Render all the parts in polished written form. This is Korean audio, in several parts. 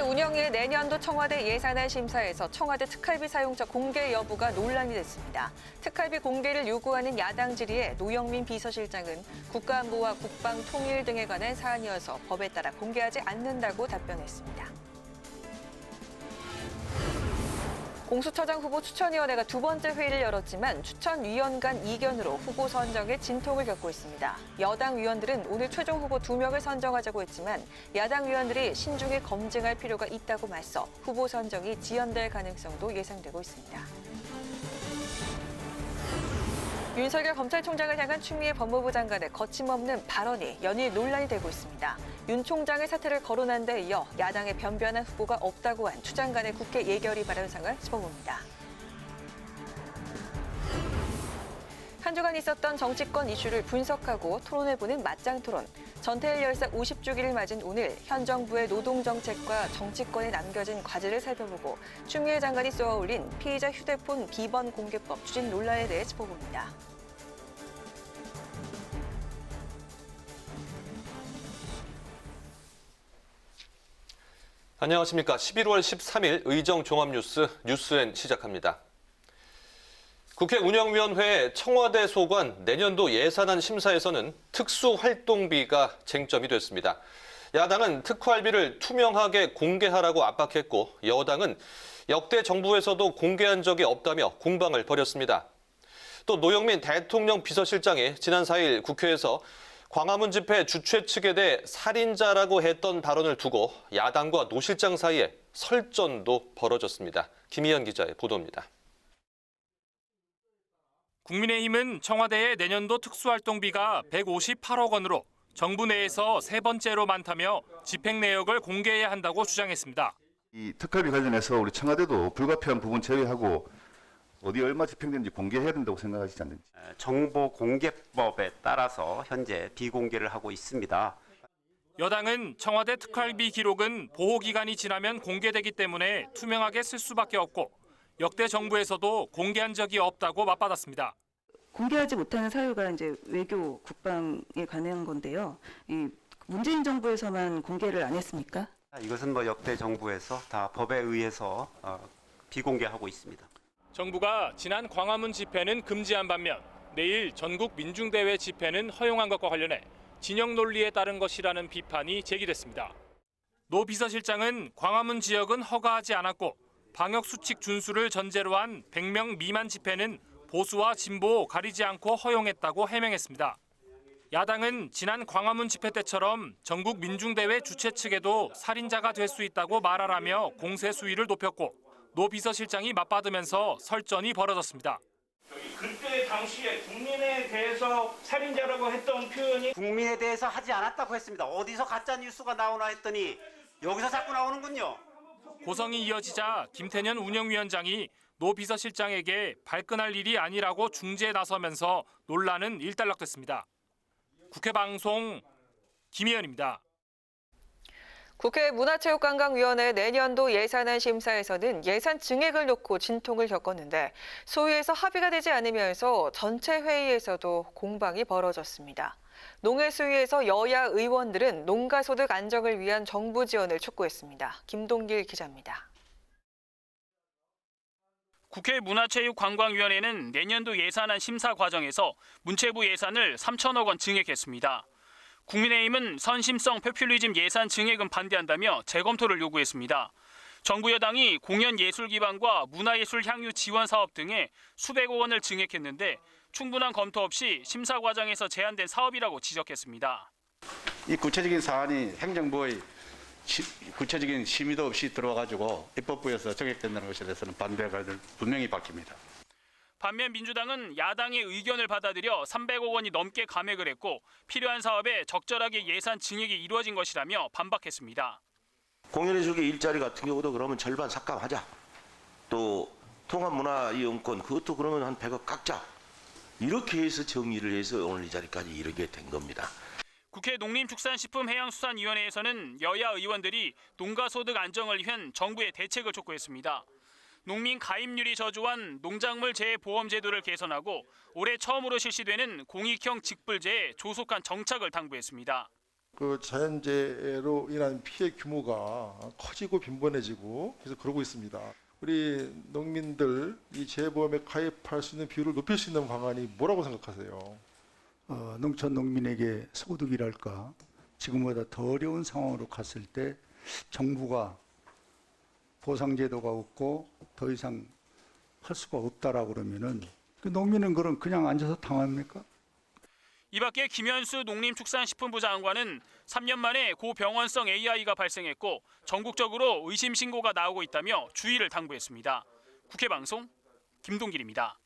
운영위의 내년도 청와대 예산안 심사에서 청와대 특활비 사용자 공개 여부가 논란이 됐습니다. 특활비 공개를 요구하는 야당 질의에 노영민 비서실장은 국가안보와 국방 통일 등에 관한 사안이어서 법에 따라 공개하지 않는다고 답변했습니다. 공수처장 후보 추천위원회가 두 번째 회의를 열었지만 추천위원 간 이견으로 후보 선정에 진통을 겪고 있습니다. 여당 위원들은 오늘 최종 후보 2명을 선정하자고 했지만 야당 위원들이 신중히 검증할 필요가 있다고 맞서 후보 선정이 지연될 가능성도 예상되고 있습니다. 윤석열 검찰총장을 향한 추미애 법무부 장관의 거침없는 발언이 연일 논란이 되고 있습니다. 윤 총장의 사퇴를 거론한 데 이어 야당의 변변한 후보가 없다고 한 추 장관의 국회 예결위 발언 상을 짚어봅니다. 한 주간 있었던 정치권 이슈를 분석하고 토론해보는 맞짱 토론. 전태일 열사 50주기를 맞은 오늘 현 정부의 노동정책과 정치권에 남겨진 과제를 살펴보고 추미애 장관이 쏘아올린 피의자 휴대폰 비번 공개법 추진 논란에 대해 짚어봅니다. 안녕하십니까. 11월 13일 의정종합뉴스 뉴스엔 시작합니다. 국회 운영위원회 청와대 소관 내년도 예산안 심사에서는 특수활동비가 쟁점이 됐습니다. 야당은 특활비를 투명하게 공개하라고 압박했고 여당은 역대 정부에서도 공개한 적이 없다며 공방을 벌였습니다. 또 노영민 대통령 비서실장이 지난 4일 국회에서 광화문 집회 주최 측에 대해 살인자라고 했던 발언을 두고 야당과 노 실장 사이에 설전도 벌어졌습니다. 김희연 기자의 보도입니다. 국민의힘은 청와대의 내년도 특수활동비가 158억 원으로 정부 내에서 세 번째로 많다며 집행 내역을 공개해야 한다고 주장했습니다. 이 특활비 관련해서 우리 청와대도 불가피한 부분 제외하고 어디 얼마 집행되는지 공개해야 된다고 생각하시지 않는지. 정보공개법에 따라서 현재 비공개를 하고 있습니다. 여당은 청와대 특활비 기록은 보호기간이 지나면 공개되기 때문에 투명하게 쓸 수밖에 없고 역대 정부에서도 공개한 적이 없다고 맞받았습니다. 공개하지 못하는 사유가 이제 외교, 국방에 관한 건데요. 이 문재인 정부에서만 공개를 안 했습니까? 이것은 역대 정부에서 다 법에 의해서 비공개하고 있습니다. 정부가 지난 광화문 집회는 금지한 반면 내일 전국 민중대회 집회는 허용한 것과 관련해 진영 논리에 따른 것이라는 비판이 제기됐습니다. 노 비서실장은 광화문 지역은 허가하지 않았고 방역수칙 준수를 전제로 한 100명 미만 집회는 보수와 진보 가리지 않고 허용했다고 해명했습니다. 야당은 지난 광화문 집회 때처럼 전국 민중대회 주최 측에도 살인자가 될 수 있다고 말하라며 공세 수위를 높였고 노 비서실장이 맞받으면서 설전이 벌어졌습니다. 그때 당시에 국민에 대해서 살인자라고 했던 표현이 국민에 대해서 하지 않았다고 했습니다. 어디서 가짜 뉴스가 나오나 했더니 여기서 자꾸 나오는군요. 고성이 이어지자 김태년 운영위원장이 노 비서실장에게 발끈할 일이 아니라고 중재에 나서면서 논란은 일단락됐습니다. 국회 방송 김희연입니다. 국회 문화체육관광위원회 내년도 예산안 심사에서는 예산 증액을 놓고 진통을 겪었는데 소위에서 합의가 되지 않으면서 전체 회의에서도 공방이 벌어졌습니다. 농해수위에서 여야 의원들은 농가소득 안정을 위한 정부 지원을 촉구했습니다. 김동길 기자입니다. 국회 문화체육관광위원회는 내년도 예산안 심사 과정에서 문체부 예산을 3천억 원 증액했습니다. 국민의힘은 선심성 포퓰리즘 예산 증액은 반대한다며 재검토를 요구했습니다. 정부 여당이 공연 예술 기반과 문화예술 향유 지원 사업 등에 수백억 원을 증액했는데 충분한 검토 없이 심사 과정에서 제한된 사업이라고 지적했습니다. 이 구체적인 사안이 행정부의 구체적인 심의도 없이 들어와가지고 입법부에서 정액된다는 것에 대해서는 반대가 분명히 밝힙니다. 반면 민주당은 야당의 의견을 받아들여 300억 원이 넘게 감액을 했고 필요한 사업에 적절하게 예산 증액이 이루어진 것이라며 반박했습니다. 공연예술계 일자리 같은 경우도 그러면 절반 삭감하자. 또 통합문화이용권 그것도 그러면 한 100억 깎자. 이렇게 해서 정의를 해서 오늘 이 자리까지 이르게 된 겁니다. 국회 농림축산식품해양수산위원회에서는 여야 의원들이 농가소득 안정을 위한 정부의 대책을 촉구했습니다. 농민 가입률이 저조한 농작물 재해보험 제도를 개선하고 올해 처음으로 실시되는 공익형 직불제에 조속한 정착을 당부했습니다. 그 자연재해로 인한 피해 규모가 커지고 빈번해지고 계속 그러고 있습니다. 우리 농민들 이 재보험에 가입할 수 있는 비율을 높일 수 있는 방안이 뭐라고 생각하세요? 농촌 농민에게 소득이랄까 지금보다 더 어려운 상황으로 갔을 때 정부가 보상제도가 없고 더 이상 할 수가 없다라고 그러면은 그 농민은 그럼 그냥 앉아서 당합니까? 이 밖에 김현수 농림축산식품부 장관은 3년 만에 고병원성 AI가 발생했고 전국적으로 의심 신고가 나오고 있다며 주의를 당부했습니다. 국회 방송 김동길입니다.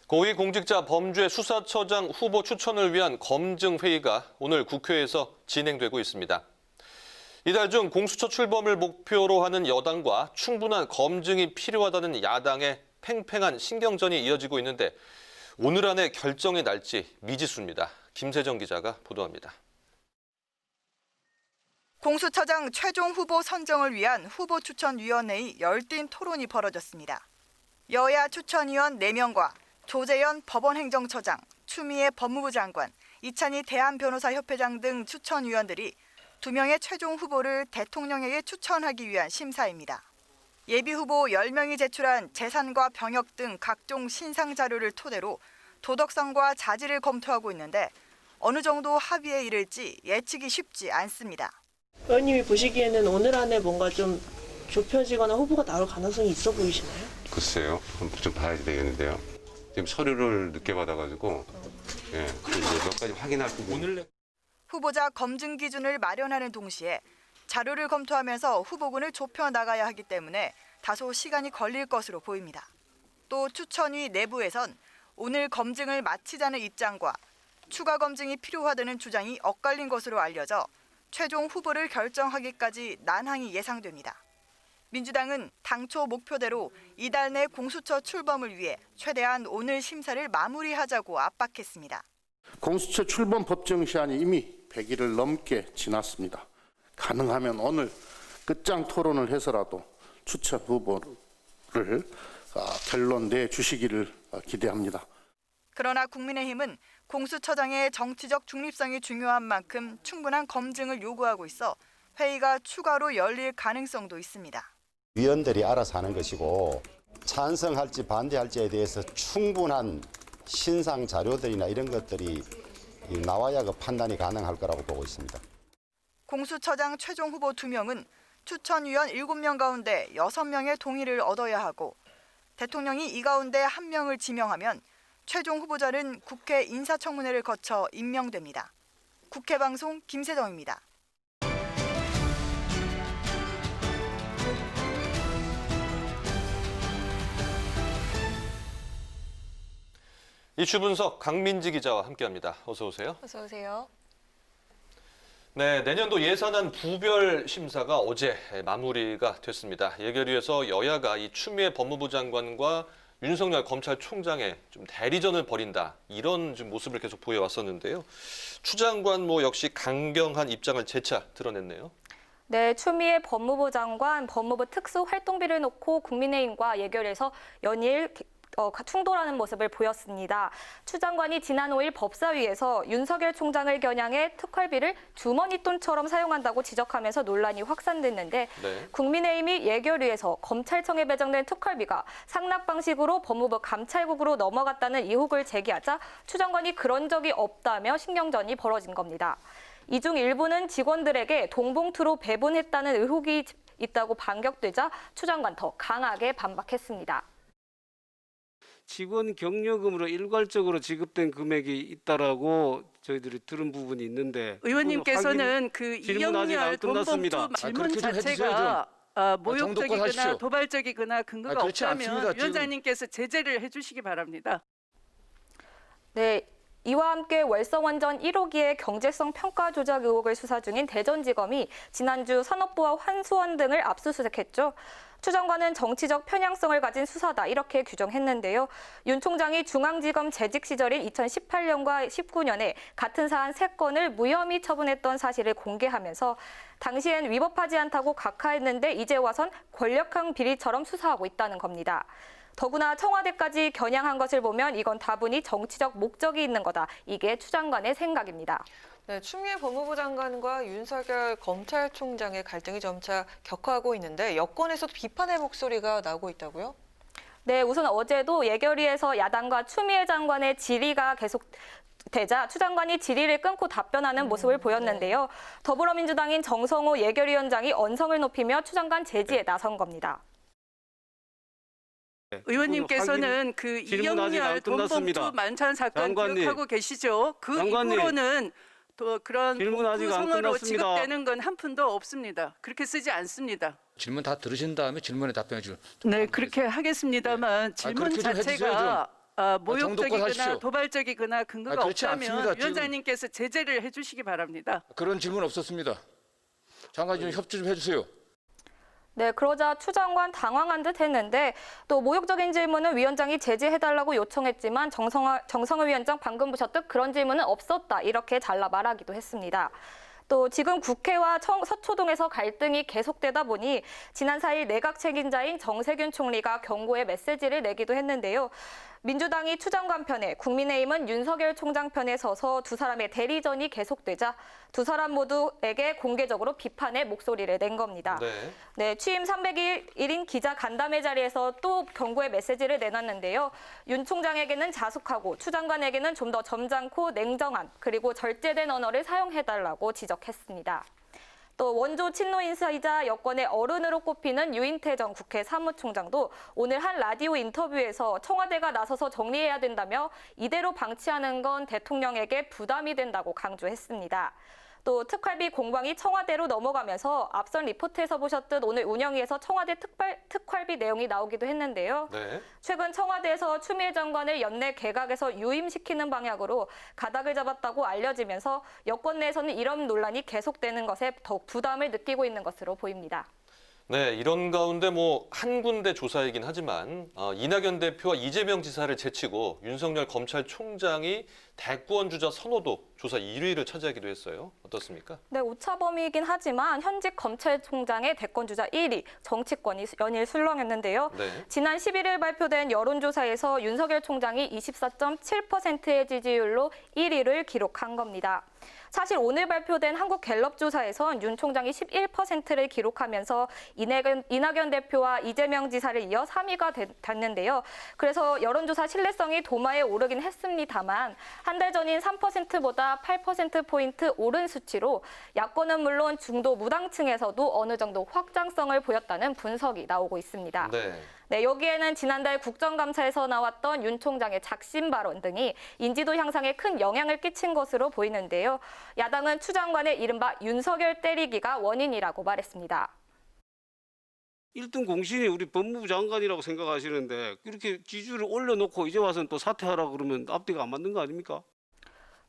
고위공직자 범죄수사처장 후보 추천을 위한 검증회의가 오늘 국회에서 진행되고 있습니다. 이달 중 공수처 출범을 목표로 하는 여당과 충분한 검증이 필요하다는 야당의 팽팽한 신경전이 이어지고 있는데 오늘 안에 결정이 날지 미지수입니다. 김세정 기자가 보도합니다. 공수처장 최종 후보 선정을 위한 후보추천위원회의 열띤 토론이 벌어졌습니다. 여야 추천위원 4명과 조재현 법원행정처장, 추미애 법무부 장관, 이찬희 대한변호사협회장 등 추천위원들이 2명의 최종 후보를 대통령에게 추천하기 위한 심사입니다. 예비후보 10명이 제출한 재산과 병역 등 각종 신상 자료를 토대로 도덕성과 자질을 검토하고 있는데 어느 정도 합의에 이를지 예측이 쉽지 않습니다. 의원님이 보시기에는 오늘 안에 뭔가 좀 좁혀지거나 후보가 나올 가능성이 있어 보이시나요? 글쎄요. 좀 봐야 되겠는데요. 지금 서류를 늦게 받아가지고 이제 몇 가지 확인할 부분. 후보자 검증 기준을 마련하는 동시에 자료를 검토하면서 후보군을 좁혀 나가야 하기 때문에 다소 시간이 걸릴 것으로 보입니다. 또 추천위 내부에선 오늘 검증을 마치자는 입장과 추가 검증이 필요하다는 주장이 엇갈린 것으로 알려져 최종 후보를 결정하기까지 난항이 예상됩니다. 민주당은 당초 목표대로 이달 내 공수처 출범을 위해 최대한 오늘 심사를 마무리하자고 압박했습니다. 공수처 출범 법정 시한이 이미 100일을 넘게 지났습니다. 가능하면 오늘 끝장 토론을 해서라도 추천 후보를 결론 내주시기를 기대합니다. 그러나 국민의힘은 공수처장의 정치적 중립성이 중요한 만큼 충분한 검증을 요구하고 있어 회의가 추가로 열릴 가능성도 있습니다. 위원들이 알아서 하는 것이고 찬성할지 반대할지에 대해서 충분한 신상 자료들이나 이런 것들이 나와야 그 판단이 가능할 거라고 보고 있습니다. 공수처장 최종 후보 2명은 추천위원 7명 가운데 6명의 동의를 얻어야 하고 대통령이 이 가운데 1명을 지명하면 최종 후보자는 국회 인사청문회를 거쳐 임명됩니다. 국회 방송 김세정입니다. 이슈 분석 강민지 기자와 함께합니다. 어서 오세요. 어서 오세요. 네, 내년도 예산안 부별 심사가 어제 마무리가 됐습니다. 예결위에서 여야가 이 추미애 법무부 장관과 윤석열 검찰총장의 좀 대리전을 벌인다 이런 좀 모습을 계속 보여왔었는데요. 추 장관 역시 강경한 입장을 재차 드러냈네요. 네, 추미애 법무부 장관 법무부 특수활동비를 놓고 국민의힘과 예결에서 연일 충돌하는 모습을 보였습니다. 추 장관이 지난 5일 법사위에서 윤석열 총장을 겨냥해 특활비를 주머니돈처럼 사용한다고 지적하면서 논란이 확산됐는데 네. 국민의힘이 예결위에서 검찰청에 배정된 특활비가 상납 방식으로 법무부 감찰국으로 넘어갔다는 의혹을 제기하자 추 장관이 그런 적이 없다며 신경전이 벌어진 겁니다. 이 중 일부는 직원들에게 돈봉투로 배분했다는 의혹이 있다고 반격되자 추 장관 더 강하게 반박했습니다. 직원 격려금으로 일괄적으로 지급된 금액이 있다라고 저희들이 들은 부분이 있는데 의원님께서는 그 이영렬 돈봉투 질문 자체가 모욕적이거나 도발적이거나 근거가 없다면 위원장님께서 제재를 해주시기 바랍니다. 네. 이와 함께 월성원전 1호기의 경제성 평가 조작 의혹을 수사 중인 대전지검이 지난주 산업부와 환수원 등을 압수수색했죠. 추 장관은 정치적 편향성을 가진 수사다 이렇게 규정했는데요. 윤 총장이 중앙지검 재직 시절인 2018년과 19년에 같은 사안 3건을 무혐의 처분했던 사실을 공개하면서 당시엔 위법하지 않다고 각하했는데 이제 와선 권력형 비리처럼 수사하고 있다는 겁니다. 더구나 청와대까지 겨냥한 것을 보면 이건 다분히 정치적 목적이 있는 거다. 이게 추 장관의 생각입니다. 네, 추미애 법무부 장관과 윤석열 검찰총장의 갈등이 점차 격화하고 있는데 여권에서도 비판의 목소리가 나오고 있다고요? 네, 우선 어제도 예결위에서 야당과 추미애 장관의 질의가 계속되자 추 장관이 질의를 끊고 답변하는 모습을 보였는데요. 더불어민주당인 정성호 예결위원장이 언성을 높이며 추 장관 제지에 나선 겁니다. 의원님께서는 그 이영렬 돈봉투 만찬 사건 기억하고 계시죠? 그 이후로는 또 그런 구성으로 지급되는 건 한 푼도 없습니다. 그렇게 쓰지 않습니다. 질문 다 들으신 다음에 질문에 답변해 주세요. 네, 그렇게 하겠습니다만 질문 자체가 모욕적이거나 도발적이거나 근거가 없다면 위원장님께서 제재를 해주시기 바랍니다. 그런 질문 없었습니다. 장관 좀 협조 좀 해주세요. 네, 그러자 추 장관 당황한 듯 했는데 또 모욕적인 질문은 위원장이 제지해달라고 요청했지만 정성호 위원장 방금 보셨듯 그런 질문은 없었다. 이렇게 잘라 말하기도 했습니다. 또 지금 국회와 서초동에서 갈등이 계속되다 보니 지난 4일 내각 책임자인 정세균 총리가 경고의 메시지를 내기도 했는데요. 민주당이 추 장관 편에 국민의힘은 윤석열 총장 편에 서서 두 사람의 대리전이 계속되자 두 사람 모두에게 공개적으로 비판의 목소리를 낸 겁니다. 네, 취임 300일인 기자 간담회 자리에서 또 경고의 메시지를 내놨는데요. 윤 총장에게는 자숙하고 추 장관에게는 좀 더 점잖고 냉정한 그리고 절제된 언어를 사용해달라고 지적했습니다. 또 원조 친노 인사이자 여권의 어른으로 꼽히는 유인태 전 국회 사무총장도 오늘 한 라디오 인터뷰에서 청와대가 나서서 정리해야 된다며 이대로 방치하는 건 대통령에게 부담이 된다고 강조했습니다. 또 특활비 공방이 청와대로 넘어가면서 앞선 리포트에서 보셨듯 오늘 운영위에서 청와대 특활비 내용이 나오기도 했는데요. 최근 청와대에서 추미애 장관을 연내 개각에서 유임시키는 방향으로 가닥을 잡았다고 알려지면서 여권 내에서는 이런 논란이 계속되는 것에 더욱 부담을 느끼고 있는 것으로 보입니다. 네, 이런 가운데 한 군데 조사이긴 하지만 이낙연 대표와 이재명 지사를 제치고 윤석열 검찰총장이 대권 주자 선호도 조사 1위를 차지하기도 했어요. 어떻습니까? 네, 오차범위이긴 하지만 현직 검찰총장의 대권 주자 1위, 정치권이 연일 술렁했는데요. 지난 11일 발표된 여론조사에서 윤석열 총장이 24.7%의 지지율로 1위를 기록한 겁니다. 사실 오늘 발표된 한국갤럽조사에선 윤 총장이 11%를 기록하면서 이낙연 대표와 이재명 지사를 이어 3위가 됐는데요. 그래서 여론조사 신뢰성이 도마에 오르긴 했습니다만 한 달 전인 3%보다 8%포인트 오른 수치로 야권은 물론 중도 무당층에서도 어느 정도 확장성을 보였다는 분석이 나오고 있습니다. 네, 여기에는 지난달 국정감사에서 나왔던 윤 총장의 작심 발언 등이 인지도 향상에 큰 영향을 끼친 것으로 보이는데요. 야당은 추 장관의 이른바 윤석열 때리기가 원인이라고 말했습니다. 1등 공신이 우리 법무부 장관이라고 생각하시는데 이렇게 지지율을 올려놓고 이제 와서는 또 사퇴하라고 그러면 앞뒤가 안 맞는 거 아닙니까?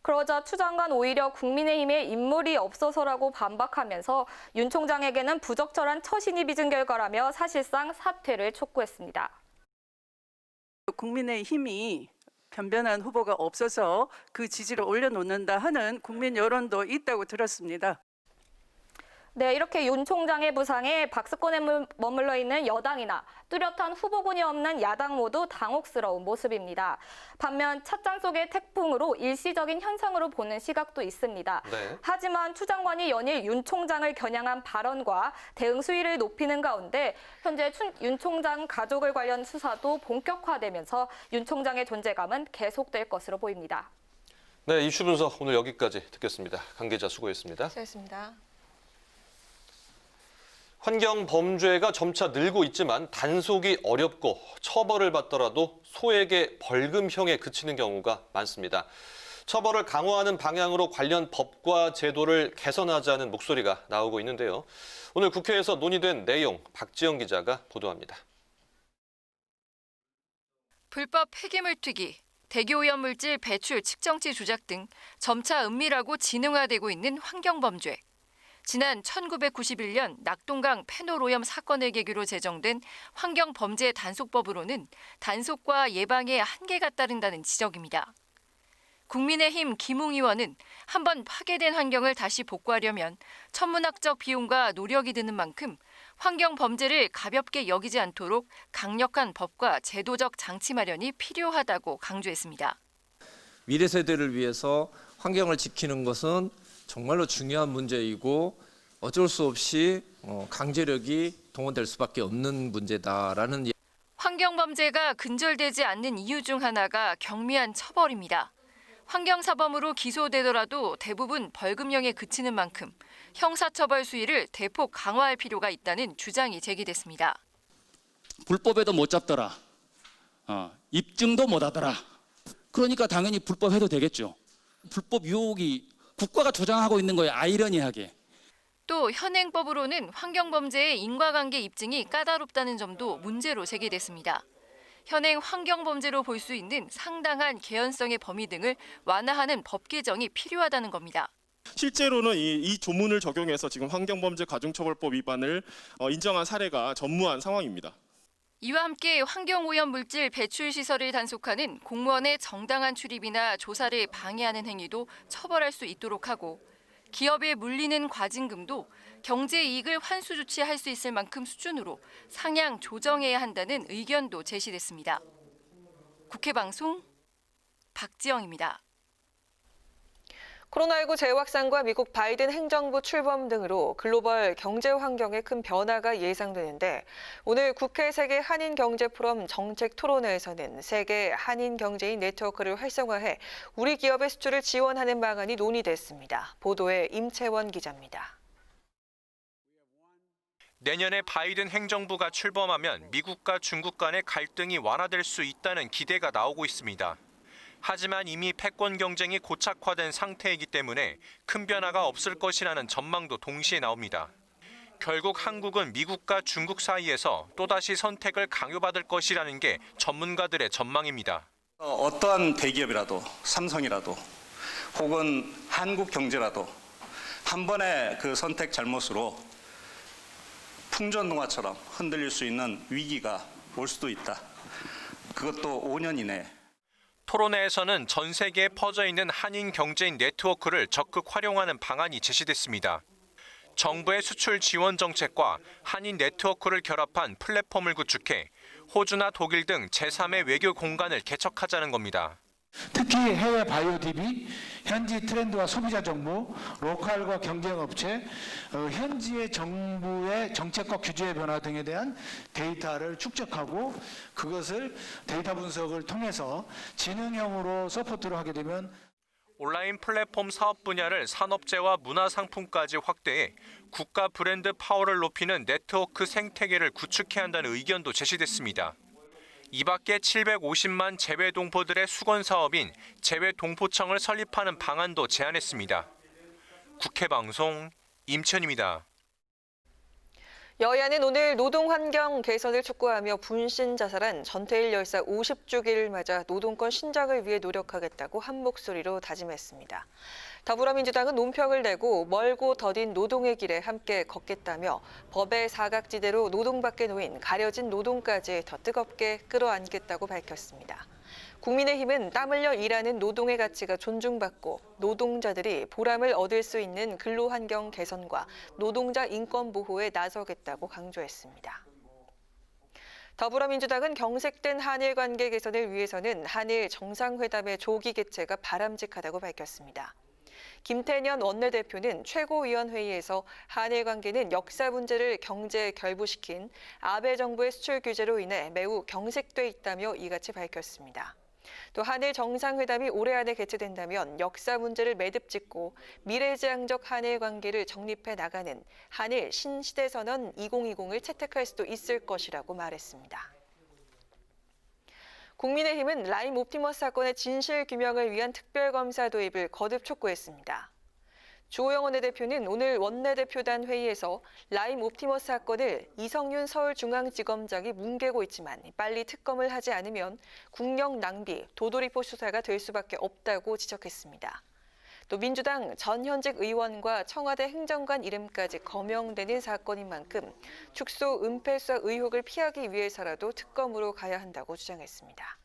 그러자 추 장관 오히려 국민의힘에 인물이 없어서라고 반박하면서 윤 총장에게는 부적절한 처신이 빚은 결과라며 사실상 사퇴를 촉구했습니다. 국민의힘이 변변한 후보가 없어서 그 지지를 올려놓는다 하는 국민 여론도 있다고 들었습니다. 네, 이렇게 윤 총장의 부상에 박스권에 머물러 있는 여당이나 뚜렷한 후보군이 없는 야당 모두 당혹스러운 모습입니다. 반면 찻잔 속의 태풍으로 일시적인 현상으로 보는 시각도 있습니다. 하지만 추 장관이 연일 윤 총장을 겨냥한 발언과 대응 수위를 높이는 가운데 현재 윤 총장 가족을 관련 수사도 본격화되면서 윤 총장의 존재감은 계속될 것으로 보입니다. 네, 이슈 분석 오늘 여기까지 듣겠습니다. 강 기자 수고했습니다. 수고했습니다. 환경 범죄가 점차 늘고 있지만 단속이 어렵고 처벌을 받더라도 소액의 벌금형에 그치는 경우가 많습니다. 처벌을 강화하는 방향으로 관련 법과 제도를 개선하자는 목소리가 나오고 있는데요. 오늘 국회에서 논의된 내용 박지영 기자가 보도합니다. 불법 폐기물 투기, 대기오염물질 배출 측정치 조작 등 점차 은밀하고 지능화되고 있는 환경범죄. 지난 1991년 낙동강 페놀오염 사건을 계기로 제정된 환경범죄 단속법으로는 단속과 예방에 한계가 따른다는 지적입니다. 국민의힘 김웅 의원은 한번 파괴된 환경을 다시 복구하려면 천문학적 비용과 노력이 드는 만큼 환경 범죄를 가볍게 여기지 않도록 강력한 법과 제도적 장치 마련이 필요하다고 강조했습니다. 미래 세대를 위해서 환경을 지키는 것은 정말로 중요한 문제이고 어쩔 수 없이 강제력이 동원될 수밖에 없는 문제다라는. 환경 범죄가 근절되지 않는 이유 중 하나가 경미한 처벌입니다. 환경사범으로 기소되더라도 대부분 벌금형에 그치는 만큼 형사처벌 수위를 대폭 강화할 필요가 있다는 주장이 제기됐습니다. 불법에도 못 잡더라. 입증도 못 하더라. 그러니까 당연히 불법해도 되겠죠. 불법 유혹이 국가가 조장하고 있는 거예요. 아이러니하게. 또 현행법으로는 환경범죄의 인과관계 입증이 까다롭다는 점도 문제로 제기됐습니다. 현행 환경범죄로 볼 수 있는 상당한 개연성의 범위 등을 완화하는 법 개정이 필요하다는 겁니다. 실제로는 이 조문을 적용해서 지금 환경범죄 가중처벌법 위반을 인정한 사례가 전무한 상황입니다. 이와 함께 환경오염 물질 배출 시설을 단속하는 공무원의 정당한 출입이나 조사를 방해하는 행위도 처벌할 수 있도록 하고 기업에 물리는 과징금도 경제 이익을 환수 조치할 수 있을 만큼 수준으로 상향 조정해야 한다는 의견도 제시됐습니다. 국회 방송 박지영입니다. 코로나19 재확산과 미국 바이든 행정부 출범 등으로 글로벌 경제 환경에 큰 변화가 예상되는데 오늘 국회 세계 한인 경제 포럼 정책 토론회에서는 세계 한인 경제인 네트워크를 활성화해 우리 기업의 수출을 지원하는 방안이 논의됐습니다. 보도에 임채원 기자입니다. 내년에 바이든 행정부가 출범하면 미국과 중국 간의 갈등이 완화될 수 있다는 기대가 나오고 있습니다. 하지만 이미 패권 경쟁이 고착화된 상태이기 때문에 큰 변화가 없을 것이라는 전망도 동시에 나옵니다. 결국 한국은 미국과 중국 사이에서 또다시 선택을 강요받을 것이라는 게 전문가들의 전망입니다. 어떠한 대기업이라도 삼성이라도 혹은 한국 경제라도 한 번의 그 선택 잘못으로 풍전등화처럼 흔들릴 수 있는 위기가 올 수도 있다. 그것도 5년 이내에. 토론회에서는 전 세계에 퍼져 있는 한인 경제인 네트워크를 적극 활용하는 방안이 제시됐습니다. 정부의 수출 지원 정책과 한인 네트워크를 결합한 플랫폼을 구축해 호주나 독일 등 제3의 외교 공간을 개척하자는 겁니다. 특히 해외 바이오 DB, 현지 트렌드와 소비자 정보, 로컬과 경쟁업체, 현지의 정부의 정책과 규제의 변화 등에 대한 데이터를 축적하고 그것을 데이터 분석을 통해서 지능형으로 서포트를 하게 되면 온라인 플랫폼 사업 분야를 산업재와 문화상품까지 확대해 국가 브랜드 파워를 높이는 네트워크 생태계를 구축해야 한다는 의견도 제시됐습니다. 이 밖에 750만 재외동포들의 수건 사업인 재외동포청을 설립하는 방안도 제안했습니다. 국회 방송 임천입니다. 여야는 오늘 노동환경 개선을 촉구하며 분신 자살한 전태일 열사 50주기를 맞아 노동권 신장을 위해 노력하겠다고 한 목소리로 다짐했습니다. 더불어민주당은 논평을 내고 멀고 더딘 노동의 길에 함께 걷겠다며 법의 사각지대로 노동밖에 놓인 가려진 노동까지 더 뜨겁게 끌어안겠다고 밝혔습니다. 국민의힘은 땀 흘려 일하는 노동의 가치가 존중받고 노동자들이 보람을 얻을 수 있는 근로환경 개선과 노동자 인권 보호에 나서겠다고 강조했습니다. 더불어민주당은 경색된 한일 관계 개선을 위해서는 한일 정상회담의 조기 개최가 바람직하다고 밝혔습니다. 김태년 원내대표는 최고위원회의에서 한일 관계는 역사 문제를 경제에 결부시킨 아베 정부의 수출 규제로 인해 매우 경색돼 있다며 이같이 밝혔습니다. 또 한일 정상회담이 올해 안에 개최된다면 역사 문제를 매듭짓고 미래지향적 한일 관계를 정립해 나가는 한일 신시대선언 2020을 채택할 수도 있을 것이라고 말했습니다. 국민의힘은 라임 옵티머스 사건의 진실 규명을 위한 특별검사 도입을 거듭 촉구했습니다. 주호영 원내대표는 오늘 원내대표단 회의에서 라임 옵티머스 사건을 이성윤 서울중앙지검장이 뭉개고 있지만 빨리 특검을 하지 않으면 국력 낭비, 도돌이포 수사가 될 수밖에 없다고 지적했습니다. 또 민주당 전현직 의원과 청와대 행정관 이름까지 거명되는 사건인 만큼 축소 은폐 수사 의혹을 피하기 위해서라도 특검으로 가야 한다고 주장했습니다.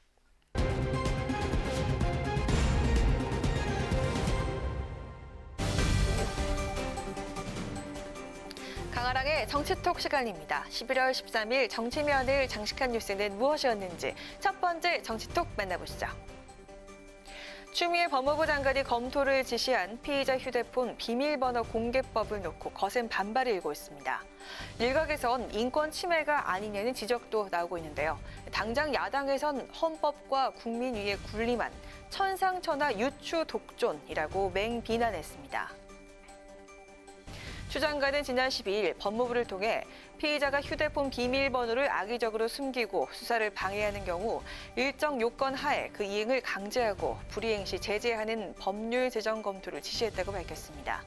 강한 강아랑의 정치톡 시간입니다. 11월 13일 정치면을 장식한 뉴스는 무엇이었는지 첫 번째 정치톡 만나보시죠. 추미애 법무부 장관이 검토를 지시한 피의자 휴대폰 비밀번호 공개법을 놓고 거센 반발이 일고 있습니다. 일각에선 인권 침해가 아니냐는 지적도 나오고 있는데요. 당장 야당에선 헌법과 국민위에 군림한 천상천하 유추 독존이라고 맹비난했습니다. 추 장관은 지난 12일 법무부를 통해 피의자가 휴대폰 비밀번호를 악의적으로 숨기고 수사를 방해하는 경우 일정 요건 하에 그 이행을 강제하고 불이행 시 제재하는 법률 제정 검토를 지시했다고 밝혔습니다.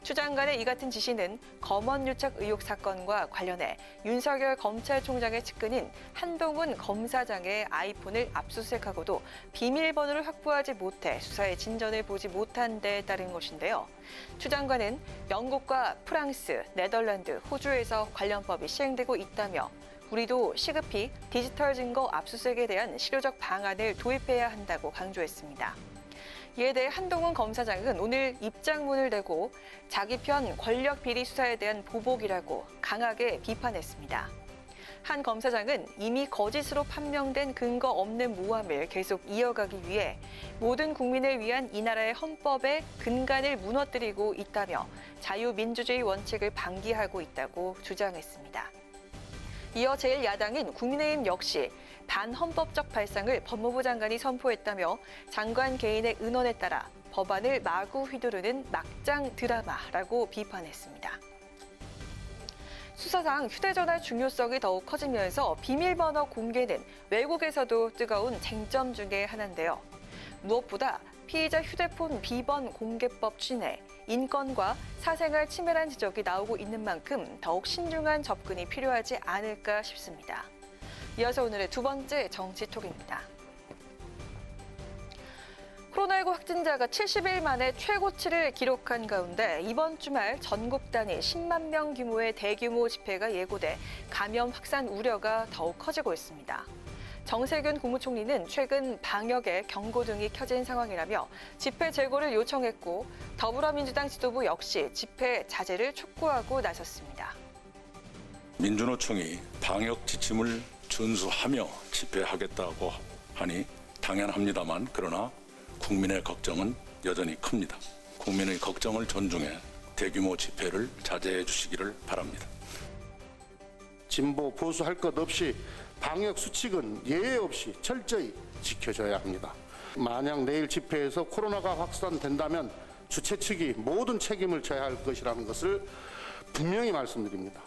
추 장관의 이 같은 지시는 검언유착 의혹 사건과 관련해 윤석열 검찰총장의 측근인 한동훈 검사장의 아이폰을 압수수색하고도 비밀번호를 확보하지 못해 수사에 진전을 보지 못한 데에 따른 것인데요. 추 장관은 영국과 프랑스, 네덜란드, 호주에서 관련 법이 시행되고 있다며 우리도 시급히 디지털 증거 압수수색에 대한 실효적 방안을 도입해야 한다고 강조했습니다. 이에 대해 한동훈 검사장은 오늘 입장문을 내고 자기 편 권력 비리 수사에 대한 보복이라고 강하게 비판했습니다. 한 검사장은 이미 거짓으로 판명된 근거 없는 모함을 계속 이어가기 위해 모든 국민을 위한 이 나라의 헌법의 근간을 무너뜨리고 있다며 자유민주주의 원칙을 방기하고 있다고 주장했습니다. 이어 제1야당인 국민의힘 역시 반헌법적 발상을 법무부 장관이 선포했다며 장관 개인의 은원에 따라 법안을 마구 휘두르는 막장 드라마라고 비판했습니다. 수사상 휴대전화 중요성이 더욱 커지면서 비밀번호 공개는 외국에서도 뜨거운 쟁점 중에 하나인데요. 무엇보다 피의자 휴대폰 비번 공개법 추진에 인권과 사생활 침해란 지적이 나오고 있는 만큼 더욱 신중한 접근이 필요하지 않을까 싶습니다. 이어서 오늘의 두 번째 정치톡입니다. 코로나19 확진자가 70일 만에 최고치를 기록한 가운데 이번 주말 전국 단위 10만 명 규모의 대규모 집회가 예고돼 감염 확산 우려가 더욱 커지고 있습니다. 정세균 국무총리는 최근 방역에 경고등이 켜진 상황이라며 집회 재고를 요청했고 더불어민주당 지도부 역시 집회 자제를 촉구하고 나섰습니다. 민주노총이 방역 지침을 준수하며 집회하겠다고 하니 당연합니다만 그러나 국민의 걱정은 여전히 큽니다. 국민의 걱정을 존중해 대규모 집회를 자제해 주시기를 바랍니다. 진보 보수 할 것 없이 방역 수칙은 예외 없이 철저히 지켜져야 합니다. 만약 내일 집회에서 코로나가 확산된다면 주최 측이 모든 책임을 져야 할 것이라는 것을 분명히 말씀드립니다.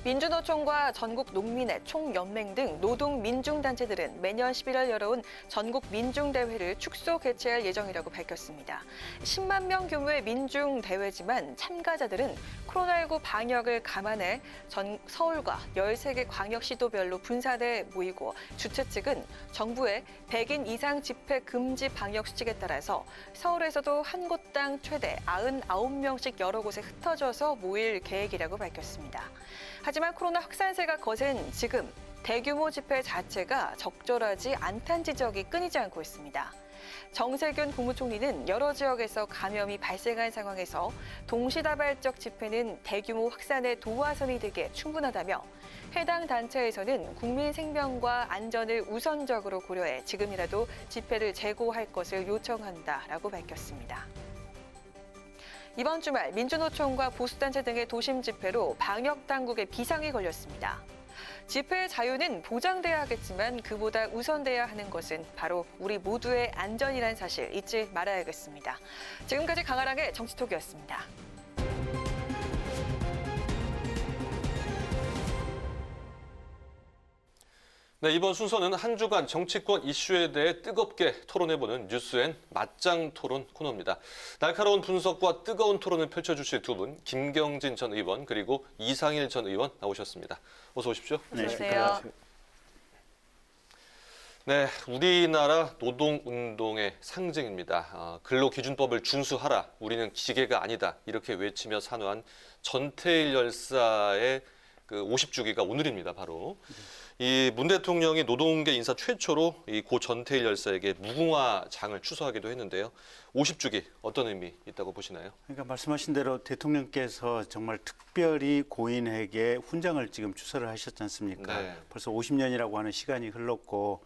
민주노총과 전국 농민회, 총연맹 등 노동 민중단체들은 매년 11월 열어온 전국 민중대회를 축소 개최할 예정이라고 밝혔습니다. 10만 명 규모의 민중대회지만 참가자들은 코로나19 방역을 감안해 서울과 13개 광역시도별로 분산해 모이고 주최 측은 정부의 100인 이상 집회 금지 방역 수칙에 따라서 서울에서도 한 곳당 최대 99명씩 여러 곳에 흩어져서 모일 계획이라고 밝혔습니다. 하지만 코로나 확산세가 거센 지금 대규모 집회 자체가 적절하지 않다는 지적이 끊이지 않고 있습니다. 정세균 국무총리는 여러 지역에서 감염이 발생한 상황에서 동시다발적 집회는 대규모 확산의 도화선이 되기에 충분하다며 해당 단체에서는 국민 생명과 안전을 우선적으로 고려해 지금이라도 집회를 재고할 것을 요청한다라고 밝혔습니다. 이번 주말 민주노총과 보수단체 등의 도심 집회로 방역당국의 비상이 걸렸습니다. 집회의 자유는 보장돼야 하겠지만 그보다 우선돼야 하는 것은 바로 우리 모두의 안전이라는 사실 잊지 말아야겠습니다. 지금까지 강아랑의 정치톡이었습니다. 네, 이번 순서는 한 주간 정치권 이슈에 대해 뜨겁게 토론해보는 뉴스엔 맞짱 토론 코너입니다. 날카로운 분석과 뜨거운 토론을 펼쳐주실 두 분, 김경진 전 의원 그리고 이상일 전 의원 나오셨습니다. 어서 오십시오. 안녕하세요. 네, 우리나라 노동운동의 상징입니다. 근로기준법을 준수하라, 우리는 기계가 아니다 이렇게 외치며 산화한 전태일 열사의 그 50주기가 오늘입니다, 바로. 이 문 대통령이 노동계 인사 최초로 이 고 전태일 열사에게 무궁화장을 추서하기도 했는데요. 50주기 어떤 의미 있다고 보시나요? 그러니까 말씀하신 대로 대통령께서 정말 특별히 고인에게 훈장을 지금 추서를 하셨지 않습니까? 네. 벌써 50년이라고 하는 시간이 흘렀고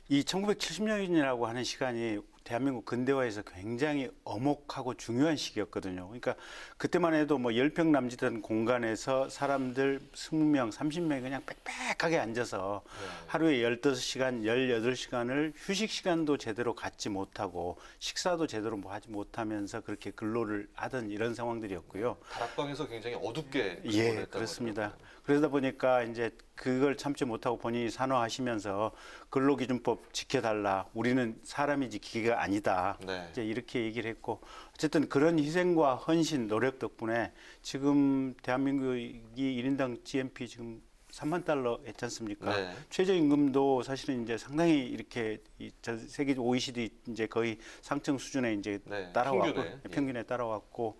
이 1970년이라고 하는 시간이 대한민국 근대화에서 굉장히 엄혹하고 중요한 시기였거든요. 그러니까 그때만 해도 뭐 10평 남짓된 공간에서 사람들 20명, 30명이 그냥 빽빽하게 앉아서 하루에 15시간, 18시간을 휴식 시간도 제대로 갖지 못하고 식사도 제대로 뭐 하지 못하면서 그렇게 근로를 하던 이런 상황들이었고요. 다락방에서 굉장히 어둡게 예, 그렇습니다. 그러다 보니까 이제 그걸 참지 못하고 본인이 산화하시면서 근로기준법 지켜달라. 우리는 사람이 지키기가 아니다. 네. 이제 이렇게 얘기를 했고 어쨌든 그런 희생과 헌신, 노력 덕분에 지금 대한민국이 1인당 GNP 지금 3만 달러 했지 않습니까? 네. 최저임금도 사실은 이제 상당히 이렇게 전 세계 OECD 이제 거의 상층 수준에 이제 따라왔고 평균에 따라왔고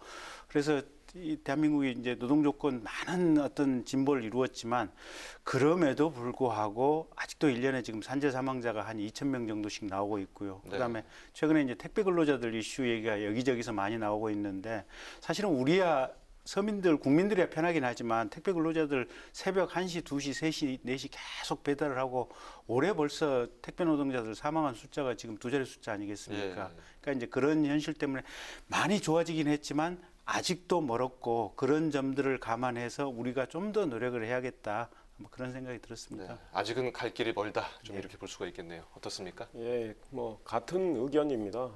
그래서 이 대한민국이 이제 노동 조건 많은 어떤 진보를 이루었지만 그럼에도 불구하고 아직도 1년에 지금 산재 사망자가 한 2,000명 정도씩 나오고 있고요. 그다음에 최근에 이제 택배 근로자들 이슈 얘기가 여기저기서 많이 나오고 있는데 사실은 우리야 서민들, 국민들이야 편하긴 하지만 택배 근로자들 새벽 1시, 2시, 3시, 4시 계속 배달을 하고 올해 벌써 택배 노동자들 사망한 숫자가 지금 2자리 숫자 아니겠습니까? 그러니까 이제 그런 현실 때문에 많이 좋아지긴 했지만 아직도 멀었고 그런 점들을 감안해서 우리가 좀 더 노력을 해야겠다. 뭐 그런 생각이 들었습니다. 네, 아직은 갈 길이 멀다. 좀 이렇게 볼 수가 있겠네요. 어떻습니까? 예, 뭐 같은 의견입니다.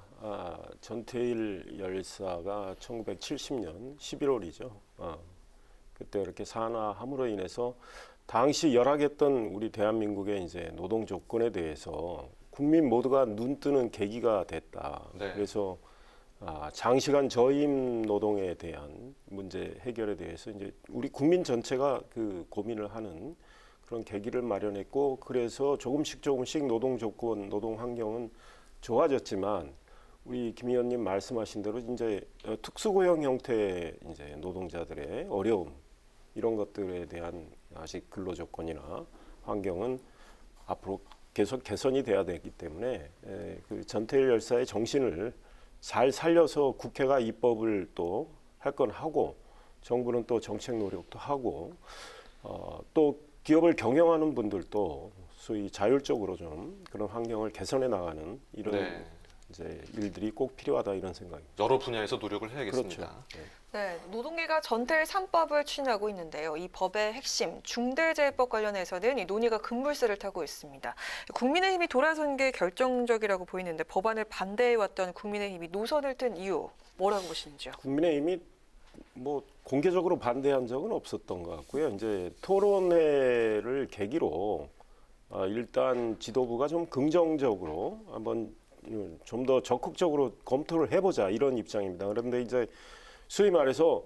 전태일 열사가 1970년 11월이죠. 그때 이렇게 산화함으로 인해서 당시 열악했던 우리 대한민국의 이제 노동 조건에 대해서 국민 모두가 눈 뜨는 계기가 됐다. 네. 그래서 장시간 저임 노동에 대한 문제 해결에 대해서 이제 우리 국민 전체가 그 고민을 하는 그런 계기를 마련했고 그래서 조금씩 노동 조건, 노동 환경은 좋아졌지만 우리 김 의원님 말씀하신 대로 이제 특수고용 형태의 이제 노동자들의 어려움 이런 것들에 대한 아직 근로 조건이나 환경은 앞으로 계속 개선이 돼야 되기 때문에 그 전태일 열사의 정신을 잘 살려서 국회가 입법을 또 할 건 하고 정부는 또 정책 노력도 하고 또 기업을 경영하는 분들도 소위 자율적으로 좀 그런 환경을 개선해 나가는 이런 이제 일들이 꼭 필요하다 이런 생각입니다. 여러 분야에서 노력을 해야겠습니다. 그렇죠. 네, 노동계가 전태일 3법을 추진하고 있는데요. 이 법의 핵심 중대재해법 관련해서는 이 논의가 급물살을 타고 있습니다. 국민의힘이 돌아선 게 결정적이라고 보이는데 법안을 반대해왔던 국민의힘이 노선을 튼 이유 뭐라고 보시는지요? 국민의힘이 뭐 공개적으로 반대한 적은 없었던 것 같고요. 이제 토론회를 계기로 일단 지도부가 좀 긍정적으로 한번 좀 더 적극적으로 검토를 해보자 이런 입장입니다. 그런데 이제 소위 말해서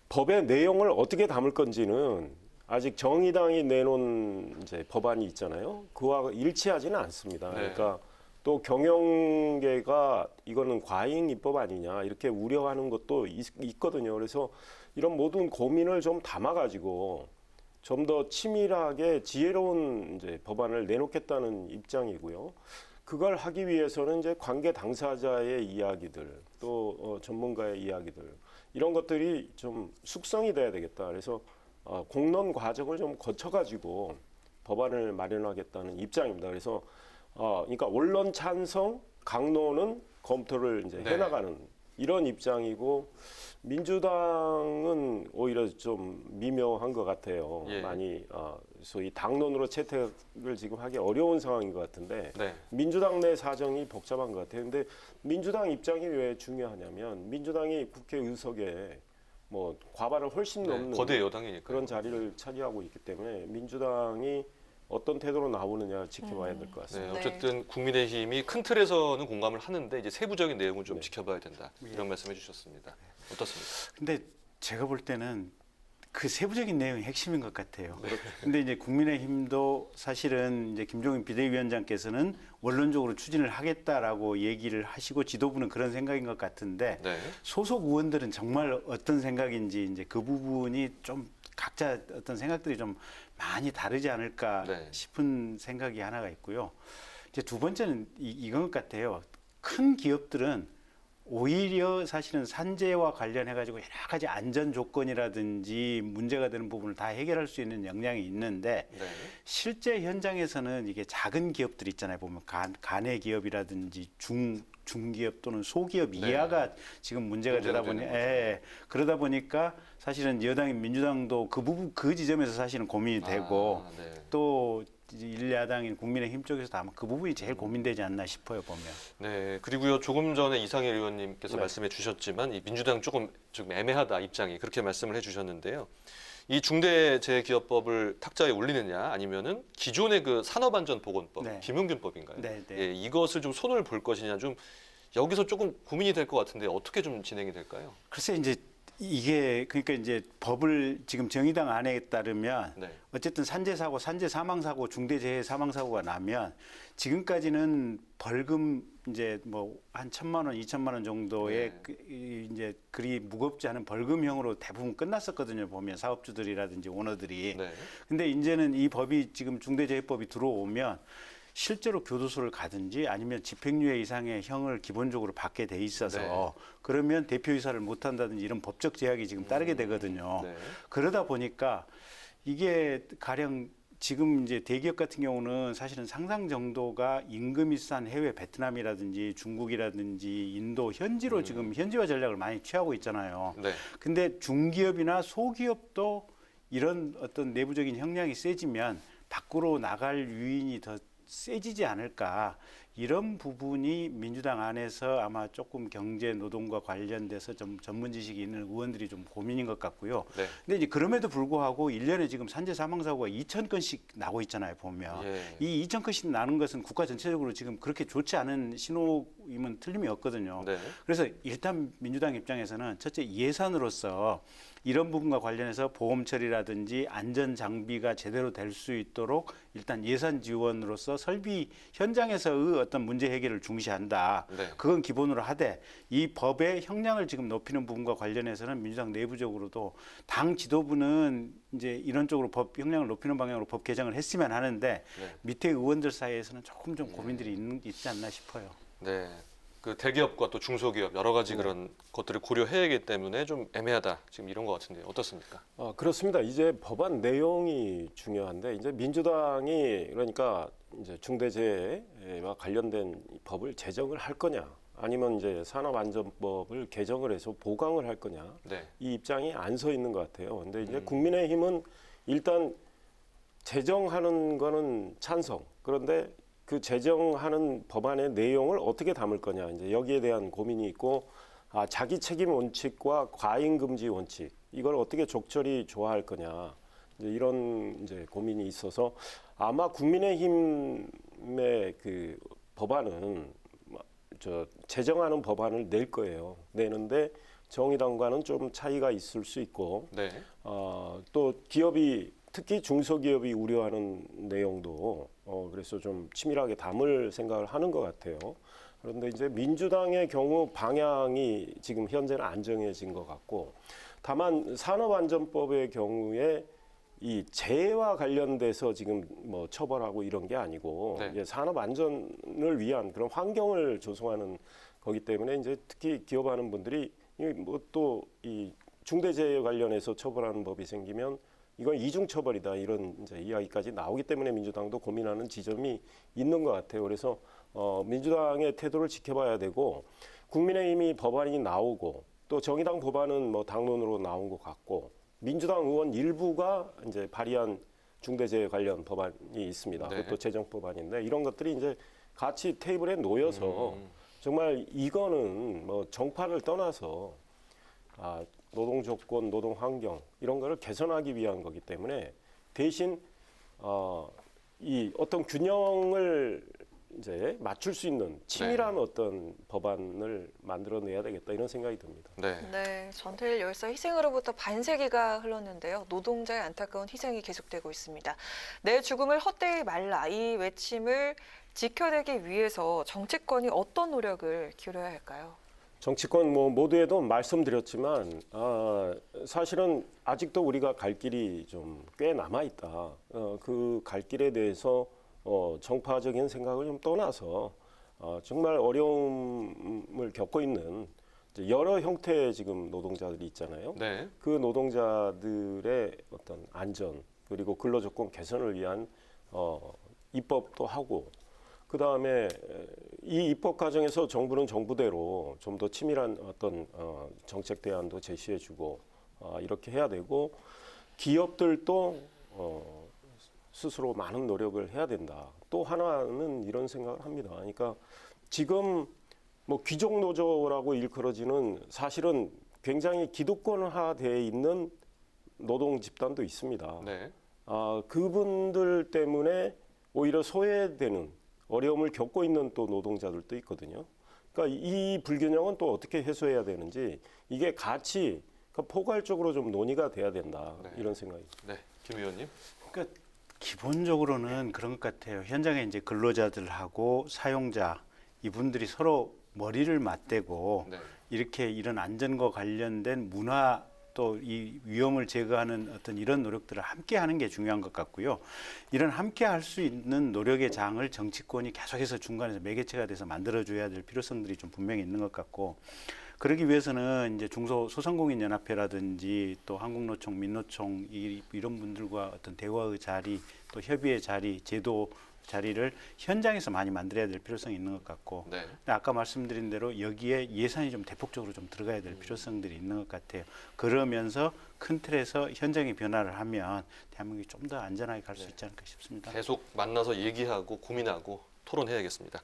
법의 내용을 어떻게 담을 건지는 아직 정의당이 내놓은 이제 법안이 있잖아요. 그와 일치하지는 않습니다. 그러니까 또 경영계가 이거는 과잉 입법 아니냐 이렇게 우려하는 것도 있거든요. 그래서 이런 모든 고민을 좀 담아가지고 좀 더 치밀하게 지혜로운 이제 법안을 내놓겠다는 입장이고요. 그걸 하기 위해서는 이제 관계 당사자의 이야기들 또 전문가의 이야기들 이런 것들이 좀 숙성이 돼야 되겠다. 그래서 공론 과정을 좀 거쳐가지고 법안을 마련하겠다는 입장입니다. 그래서 그러니까 언론 찬성, 강론은 검토를 이제 해나가는 이런 입장이고 민주당은 오히려 좀 미묘한 것 같아요. 많이 소위 당론으로 채택을 지금 하기 어려운 상황인 것 같은데 민주당 내 사정이 복잡한 것 같아요. 근데 민주당 입장이 왜 중요하냐면 민주당이 국회 의석에 뭐 과반을 훨씬 넘는 거대 여당이니까 그런 자리를 차지하고 있기 때문에 민주당이 어떤 태도로 나오느냐 지켜봐야 될 것 같습니다. 어쨌든 국민의힘이 큰 틀에서는 공감을 하는데 이제 세부적인 내용을 좀 지켜봐야 된다. 이런 말씀해 주셨습니다. 어떻습니까? 근데 제가 볼 때는 그 세부적인 내용이 핵심인 것 같아요. 그렇죠. 근데 이제 국민의힘도 사실은 이제 김종인 비대위원장께서는 원론적으로 추진을 하겠다라고 얘기를 하시고 지도부는 그런 생각인 것 같은데 네. 소속 의원들은 정말 어떤 생각인지 이제 그 부분이 좀 각자 어떤 생각들이 좀 많이 다르지 않을까 네. 싶은 생각이 하나가 있고요. 이제 두 번째는 이건 것 같아요. 큰 기업들은 오히려 사실은 산재와 관련해 가지고 여러 가지 안전 조건이라든지 문제가 되는 부분을 다 해결할 수 있는 역량이 있는데 네. 실제 현장에서는 이게 작은 기업들 있잖아요. 보면 가내 기업이라든지 중기업 또는 소기업 네. 이하가 지금 문제가 되다 보니 그러다 보니까 사실은 여당인 민주당도 그 부분 그 지점에서 사실은 고민이 되고 네. 또 일야당인 국민의힘 쪽에서도 아마 그 부분이 제일 고민되지 않나 싶어요, 보면. 네, 그리고요 조금 전에 이상일 의원님께서 네. 말씀해 주셨지만 이 민주당 조금 애매하다 입장이 그렇게 말씀을 해주셨는데요. 이 중대재해기업법을 탁자에 올리느냐 아니면은 기존의 그 산업안전보건법, 네. 김용균법인가요? 네, 네. 예, 이것을 좀 손을 볼 것이냐 좀 여기서 조금 고민이 될 것 같은데 어떻게 좀 진행이 될까요? 글쎄 이제 이게 그러니까 이제 법을 지금 정의당 안에 따르면 네. 어쨌든 산재 사고, 산재 사망 사고, 중대재해 사망 사고가 나면 지금까지는 벌금 이제 뭐 한 1,000만 원, 2,000만 원 정도의 이제 그리 무겁지 않은 벌금형으로 대부분 끝났었거든요. 보면 사업주들이라든지 오너들이. 네. 근데 이제는 이 법이 지금 중대재해법이 들어오면 실제로 교도소를 가든지 아니면 집행유예 이상의 형을 기본적으로 받게 돼 있어서 네. 그러면 대표이사를 못 한다든지 이런 법적 제약이 지금 따르게 되거든요. 네. 그러다 보니까 이게 가령 지금 이제 대기업 같은 경우는 사실은 상당 정도가 임금이 싼 해외 베트남이라든지 중국이라든지 인도 현지로 지금 현지화 전략을 많이 취하고 있잖아요. 네. 근데 중기업이나 소기업도 이런 어떤 내부적인 형량이 세지면 밖으로 나갈 유인이 더 세지지 않을까 이런 부분이 민주당 안에서 아마 조금 경제 노동과 관련돼서 좀 전문 지식이 있는 의원들이 좀 고민인 것 같고요. 네. 근데 이제 그럼에도 불구하고 1년에 지금 산재 사망 사고가 2,000건씩 나고 있잖아요, 보면. 예. 이 2,000건씩 나는 것은 국가 전체적으로 지금 그렇게 좋지 않은 신호임은 틀림이 없거든요. 네. 그래서 일단 민주당 입장에서는 첫째 예산으로서 이런 부분과 관련해서 보험 처리라든지 안전 장비가 제대로 될 수 있도록 일단 예산 지원으로서 설비 현장에서의 어떤 문제 해결을 중시한다. 네. 그건 기본으로 하되 이 법의 형량을 지금 높이는 부분과 관련해서는 민주당 내부적으로도 당 지도부는 이제 이런 쪽으로 법 형량을 높이는 방향으로 법 개정을 했으면 하는데 네. 밑에 의원들 사이에서는 조금 좀 고민들이 있지 않나 싶어요. 네. 그 대기업과 또 중소기업 여러 가지 그런 것들을 고려해야 하기 때문에 좀 애매하다. 지금 이런 것 같은데 어떻습니까? 그렇습니다. 이제 법안 내용이 중요한데 이제 민주당이 그러니까 이제 중대재해와 관련된 법을 제정을 할 거냐 아니면 이제 산업안전법을 개정을 해서 보강을 할 거냐 네. 이 입장이 안 서 있는 것 같아요. 근데 이제 국민의힘은 일단 제정하는 거는 찬성. 그런데 그 제정하는 법안의 내용을 어떻게 담을 거냐 이제 여기에 대한 고민이 있고 자기 책임 원칙과 과잉 금지 원칙 이걸 어떻게 적절히 조화할 거냐 이제 이런 이제 고민이 있어서 아마 국민의힘의 그 법안은 제정하는 법안을 낼 거예요. 내는데 정의당과는 좀 차이가 있을 수 있고 네. 또 기업이 특히 중소기업이 우려하는 내용도 그래서 좀 치밀하게 담을 생각을 하는 것 같아요. 그런데 이제 민주당의 경우 방향이 지금 현재는 안 정해진 것 같고 다만 산업안전법의 경우에 이 재해와 관련돼서 지금 뭐 처벌하고 이런 게 아니고 네. 이제 산업안전을 위한 그런 환경을 조성하는 거기 때문에 이제 특히 기업하는 분들이 뭐 또 이 중대재해 관련해서 처벌하는 법이 생기면 이건 이중처벌이다 이런 이제 이야기까지 나오기 때문에 민주당도 고민하는 지점이 있는 것 같아요. 그래서 민주당의 태도를 지켜봐야 되고 국민의힘이 법안이 나오고 또 정의당 법안은 뭐 당론으로 나온 것 같고 민주당 의원 일부가 이제 발의한 중대재해 관련 법안이 있습니다. 네. 그것도 제정법안인데 이런 것들이 이제 같이 테이블에 놓여서 정말 이거는 뭐 정파를 떠나서 노동 조건, 노동 환경 이런 거를 개선하기 위한 거기 때문에 대신 이 어떤 균형을 이제 맞출 수 있는 치밀한 어떤 법안을 만들어내야 되겠다 이런 생각이 듭니다. 네, 전태일 열사 희생으로부터 반세기가 흘렀는데요. 노동자의 안타까운 희생이 계속되고 있습니다. 내 죽음을 헛되이 말라 이 외침을 지켜내기 위해서 정치권이 어떤 노력을 기울여야 할까요? 정치권 모두에도 말씀드렸지만 사실은 아직도 우리가 갈 길이 좀 꽤 남아 있다. 그 갈 길에 대해서 정파적인 생각을 좀 떠나서 정말 어려움을 겪고 있는 여러 형태의 지금 노동자들이 있잖아요. 네. 그 노동자들의 어떤 안전 그리고 근로조건 개선을 위한 입법도 하고 그 다음에 이 입법 과정에서 정부는 정부대로 좀 더 치밀한 어떤 정책 대안도 제시해주고 이렇게 해야 되고 기업들도 스스로 많은 노력을 해야 된다. 또 하나는 이런 생각을 합니다. 그러니까 지금 귀족 노조라고 일컬어지는 사실은 굉장히 기득권화되어 있는 노동 집단도 있습니다. 네. 그분들 때문에 오히려 소외되는 어려움을 겪고 있는 또 노동자들도 있거든요. 그러니까 이 불균형은 또 어떻게 해소해야 되는지 이게 같이 포괄적으로 좀 논의가 돼야 된다. 이런 생각입니다. 네, 김 의원님. 그러니까 기본적으로는 그런 것 같아요. 현장에 이제 근로자들하고 사용자 이분들이 서로 머리를 맞대고 이렇게 이런 안전과 관련된 문화 또 이 위험을 제거하는 어떤 이런 노력들을 함께 하는 게 중요한 것 같고요. 이런 함께 할 수 있는 노력의 장을 정치권이 계속해서 중간에서 매개체가 돼서 만들어줘야 될 필요성들이 좀 분명히 있는 것 같고 그러기 위해서는 이제 중소소상공인연합회라든지 또 한국노총, 민노총 이런 분들과 어떤 대화의 자리 또 협의의 자리, 제도 자리를 현장에서 많이 만들어야 될 필요성이 있는 것 같고 근데 아까 말씀드린 대로 여기에 예산이 좀 대폭적으로 좀 들어가야 될 필요성들이 있는 것 같아요. 그러면서 큰 틀에서 현장의 변화를 하면 대한민국이 좀 더 안전하게 갈 수 있지 않을까 싶습니다. 계속 만나서 얘기하고 고민하고 토론해야겠습니다.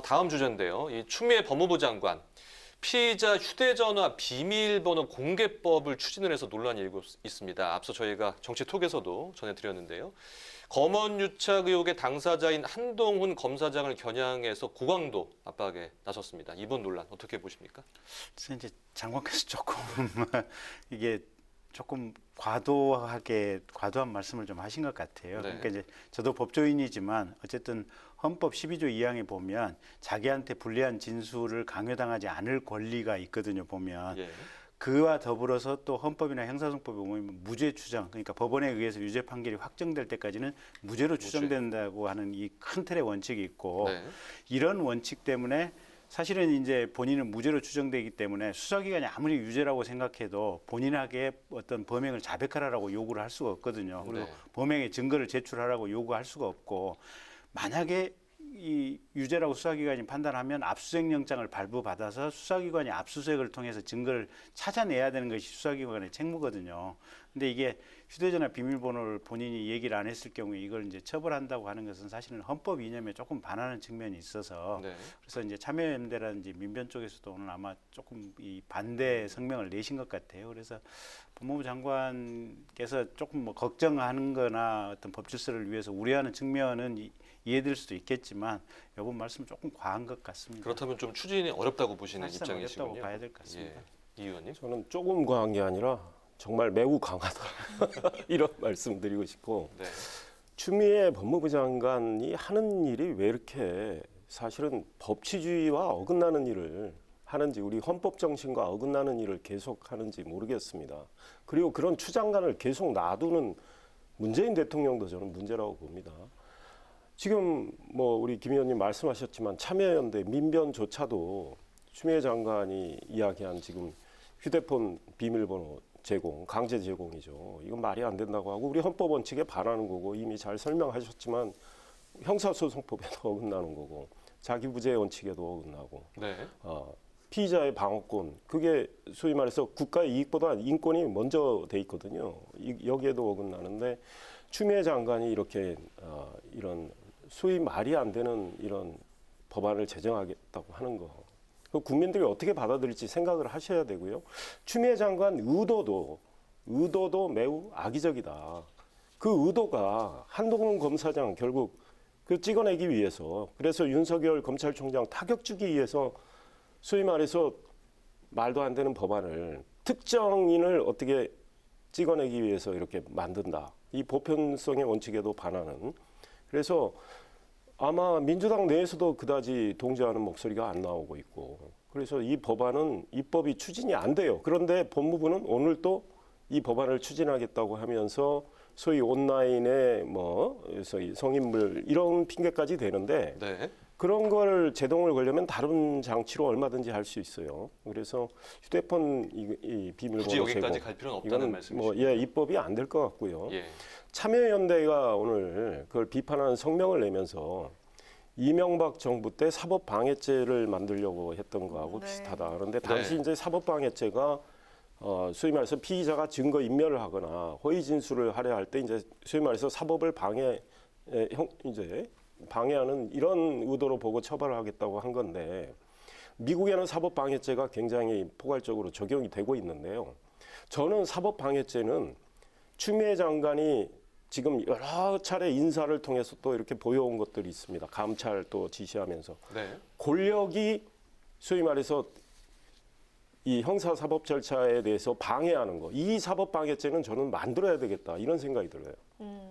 다음 주제인데요. 이 추미애 법무부 장관 피의자 휴대전화 비밀번호 공개법을 추진을 해서 논란이 일고 있습니다. 앞서 저희가 정치톡에서도 전해드렸는데요. 검언 유착 의혹의 당사자인 한동훈 검사장을 겨냥해서 고강도 압박에 나섰습니다. 이번 논란 어떻게 보십니까? 이제 장관께서 이게 조금 과도한 말씀을 좀 하신 것 같아요. 그러니까 이제 저도 법조인이지만 어쨌든 헌법 12조 2항에 보면 자기한테 불리한 진술을 강요당하지 않을 권리가 있거든요. 보면. 그와 더불어서 또 헌법이나 형사소송법에 보면 무죄 추정, 그러니까 법원에 의해서 유죄 판결이 확정될 때까지는 무죄로 추정된다고 하는 이 큰 틀의 원칙이 있고 이런 원칙 때문에 사실은 이제 본인은 무죄로 추정되기 때문에 수사기관이 아무리 유죄라고 생각해도 본인에게 어떤 범행을 자백하라고 요구를 할 수가 없거든요. 그리고 범행의 증거를 제출하라고 요구할 수가 없고 만약에 이 유죄라고 수사기관이 판단하면 압수수색 영장을 발부받아서 수사기관이 압수수색을 통해서 증거를 찾아내야 되는 것이 수사기관의 책무거든요. 근데 이게 휴대전화 비밀번호를 본인이 얘기를 안 했을 경우에 이걸 이제 처벌한다고 하는 것은 사실은 헌법 이념에 조금 반하는 측면이 있어서 그래서 이제 참여연대라든지 민변 쪽에서도 오늘 아마 조금 이 반대 성명을 내신 것 같아요. 그래서 법무부 장관께서 조금 걱정하는 거나 어떤 법 질서를 위해서 우려하는 측면은 이해될 수도 있겠지만 이번 말씀은 조금 과한 것 같습니다. 그렇다면 좀 추진이 어렵다고 보시는 입장이시군요. 어렵다고 봐야 될 것 같습니다. 이 의원님? 저는 조금 과한 게 아니라 정말 매우 강하다 이런 말씀드리고 싶고 추미애 법무부 장관이 하는 일이 왜 이렇게 사실은 법치주의와 어긋나는 일을 하는지 우리 헌법 정신과 어긋나는 일을 계속 하는지 모르겠습니다. 그리고 그런 추장관을 계속 놔두는 문재인 대통령도 저는 문제라고 봅니다. 지금 우리 김 의원님 말씀하셨지만 참여연대 민변조차도 추미애 장관이 이야기한 지금 휴대폰 비밀번호 제공, 강제 제공이죠. 이건 말이 안 된다고 하고 우리 헌법 원칙에 반하는 거고 이미 잘 설명하셨지만 형사소송법에도 어긋나는 거고 자기부재 원칙에도 어긋나고 피의자의 방어권 그게 소위 말해서 국가의 이익보다 인권이 먼저 돼 있거든요. 여기에도 어긋나는데 추미애 장관이 이렇게 이런 소위 말이 안 되는 이런 법안을 제정하겠다고 하는 거. 국민들이 어떻게 받아들일지 생각을 하셔야 되고요. 추미애 장관 의도도 매우 악의적이다. 그 의도가 한동훈 검사장 결국 그 찍어내기 위해서 그래서 윤석열 검찰총장 타격 주기 위해서 소위 말해서 말도 안 되는 법안을 특정인을 어떻게 찍어내기 위해서 이렇게 만든다. 이 보편성의 원칙에도 반하는. 그래서 아마 민주당 내에서도 그다지 동조하는 목소리가 안 나오고 있고 그래서 이 법안은 입법이 추진이 안 돼요. 그런데 법무부는 오늘 또 이 법안을 추진하겠다고 하면서 소위 온라인에 뭐 소위 성인물 이런 핑계까지 대는데 네. 그런 걸 제동을 걸려면 다른 장치로 얼마든지 할 수 있어요. 그래서 휴대폰 이 비밀번호 굳이 여기까지 제공, 갈 필요는 없다는 말씀이시죠? 뭐 입법이 안 될 것 같고요. 예. 참여연대가 오늘 그걸 비판하는 성명을 내면서 이명박 정부 때 사법방해죄를 만들려고 했던 거하고 비슷하다. 그런데 당시 이제 사법방해죄가 소위 말해서 피의자가 증거 인멸을 하거나 허위 진술을 하려 할 때 이제 소위 말해서 사법을 방해하는 이런 의도로 보고 처벌을 하겠다고 한 건데 미국에는 사법방해죄가 굉장히 포괄적으로 적용이 되고 있는데요. 저는 사법방해죄는 추미애 장관이 지금 여러 차례 인사를 통해서 또 이렇게 보여온 것들이 있습니다. 감찰 또 지시하면서 네. 권력이 소위 말해서 이 형사사법 절차에 대해서 방해하는 거. 이 사법방해죄는 저는 만들어야 되겠다 이런 생각이 들어요.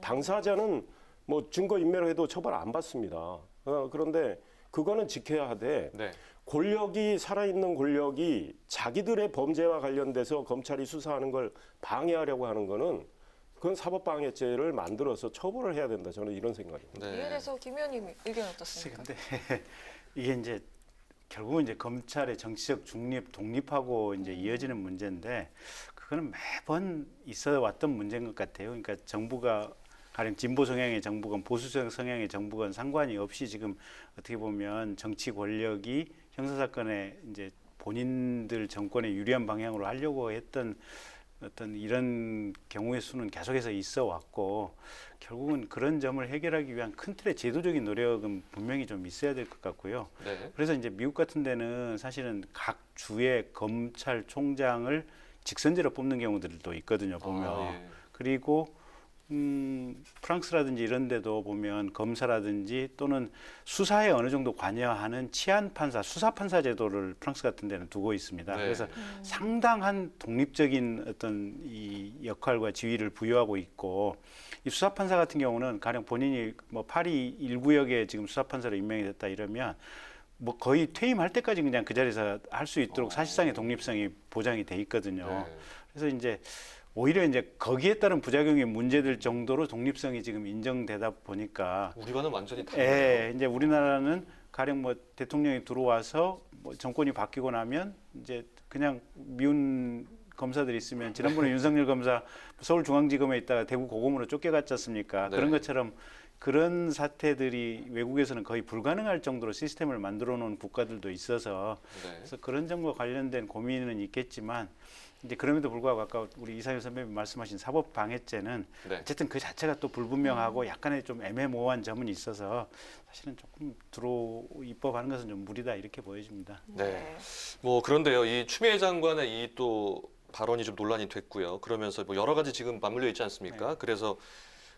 당사자는 뭐 증거인멸을 해도 처벌 안 받습니다. 그런데 그거는 지켜야 하되 네. 권력이 살아있는 권력이 자기들의 범죄와 관련돼서 검찰이 수사하는 걸 방해하려고 하는 거는 그건 사법방해죄를 만들어서 처벌을 해야 된다. 저는 이런 생각입니다. 이에 대해서 김 의원님 의견 어떻습니까? 근데 이게 이제 결국은 이제 검찰의 정치적 중립, 독립하고 이제 이어지는 문제인데 그거는 매번 있어 왔던 문제인 것 같아요. 그러니까 정부가 가령 진보 성향의 정부건 보수 성향의 정부건 상관이 없이 지금 어떻게 보면 정치 권력이 형사사건에 이제 본인들 정권에 유리한 방향으로 하려고 했던 어떤 이런 경우의 수는 계속해서 있어 왔고 결국은 그런 점을 해결하기 위한 큰 틀의 제도적인 노력은 분명히 좀 있어야 될 것 같고요. 네. 그래서 이제 미국 같은 데는 사실은 각 주의 검찰총장을 직선제로 뽑는 경우들도 있거든요. 보면 예. 그리고 프랑스라든지 이런 데도 보면 검사라든지 또는 수사에 어느 정도 관여하는 치안 판사, 수사 판사 제도를 프랑스 같은 데는 두고 있습니다. 네. 그래서 상당한 독립적인 어떤 이 역할과 지위를 부여하고 있고 이 수사 판사 같은 경우는 가령 본인이 뭐 파리 1구역에 지금 수사 판사로 임명이 됐다 이러면 뭐 거의 퇴임할 때까지 그냥 그 자리에서 할 수 있도록 사실상의 독립성이 보장이 돼 있거든요. 네. 그래서 이제 오히려 이제 거기에 따른 부작용이 문제될 정도로 독립성이 지금 인정되다 보니까 우리와는 완전히 다르네요. 예, 이제 우리나라는 가령 뭐 대통령이 들어와서 뭐 정권이 바뀌고 나면 이제 그냥 미운 검사들이 있으면 지난번에 윤석열 검사 서울중앙지검에 있다가 대구 고검으로 쫓겨갔지 않습니까? 네. 그런 것처럼 그런 사태들이 외국에서는 거의 불가능할 정도로 시스템을 만들어 놓은 국가들도 있어서 네. 그래서 그런 점과 관련된 고민은 있겠지만 이제 그럼에도 불구하고 아까 우리 이상현 선배님 말씀하신 사법방해죄는 네. 어쨌든 그 자체가 또 불분명하고 약간의 좀 애매모호한 점은 있어서 사실은 조금 입법하는 것은 좀 무리다 이렇게 보여집니다. 네. 뭐 그런데요, 이 추미애 장관의 이 또 발언이 좀 논란이 됐고요. 그러면서 뭐 여러 가지 지금 맞물려 있지 않습니까? 네. 그래서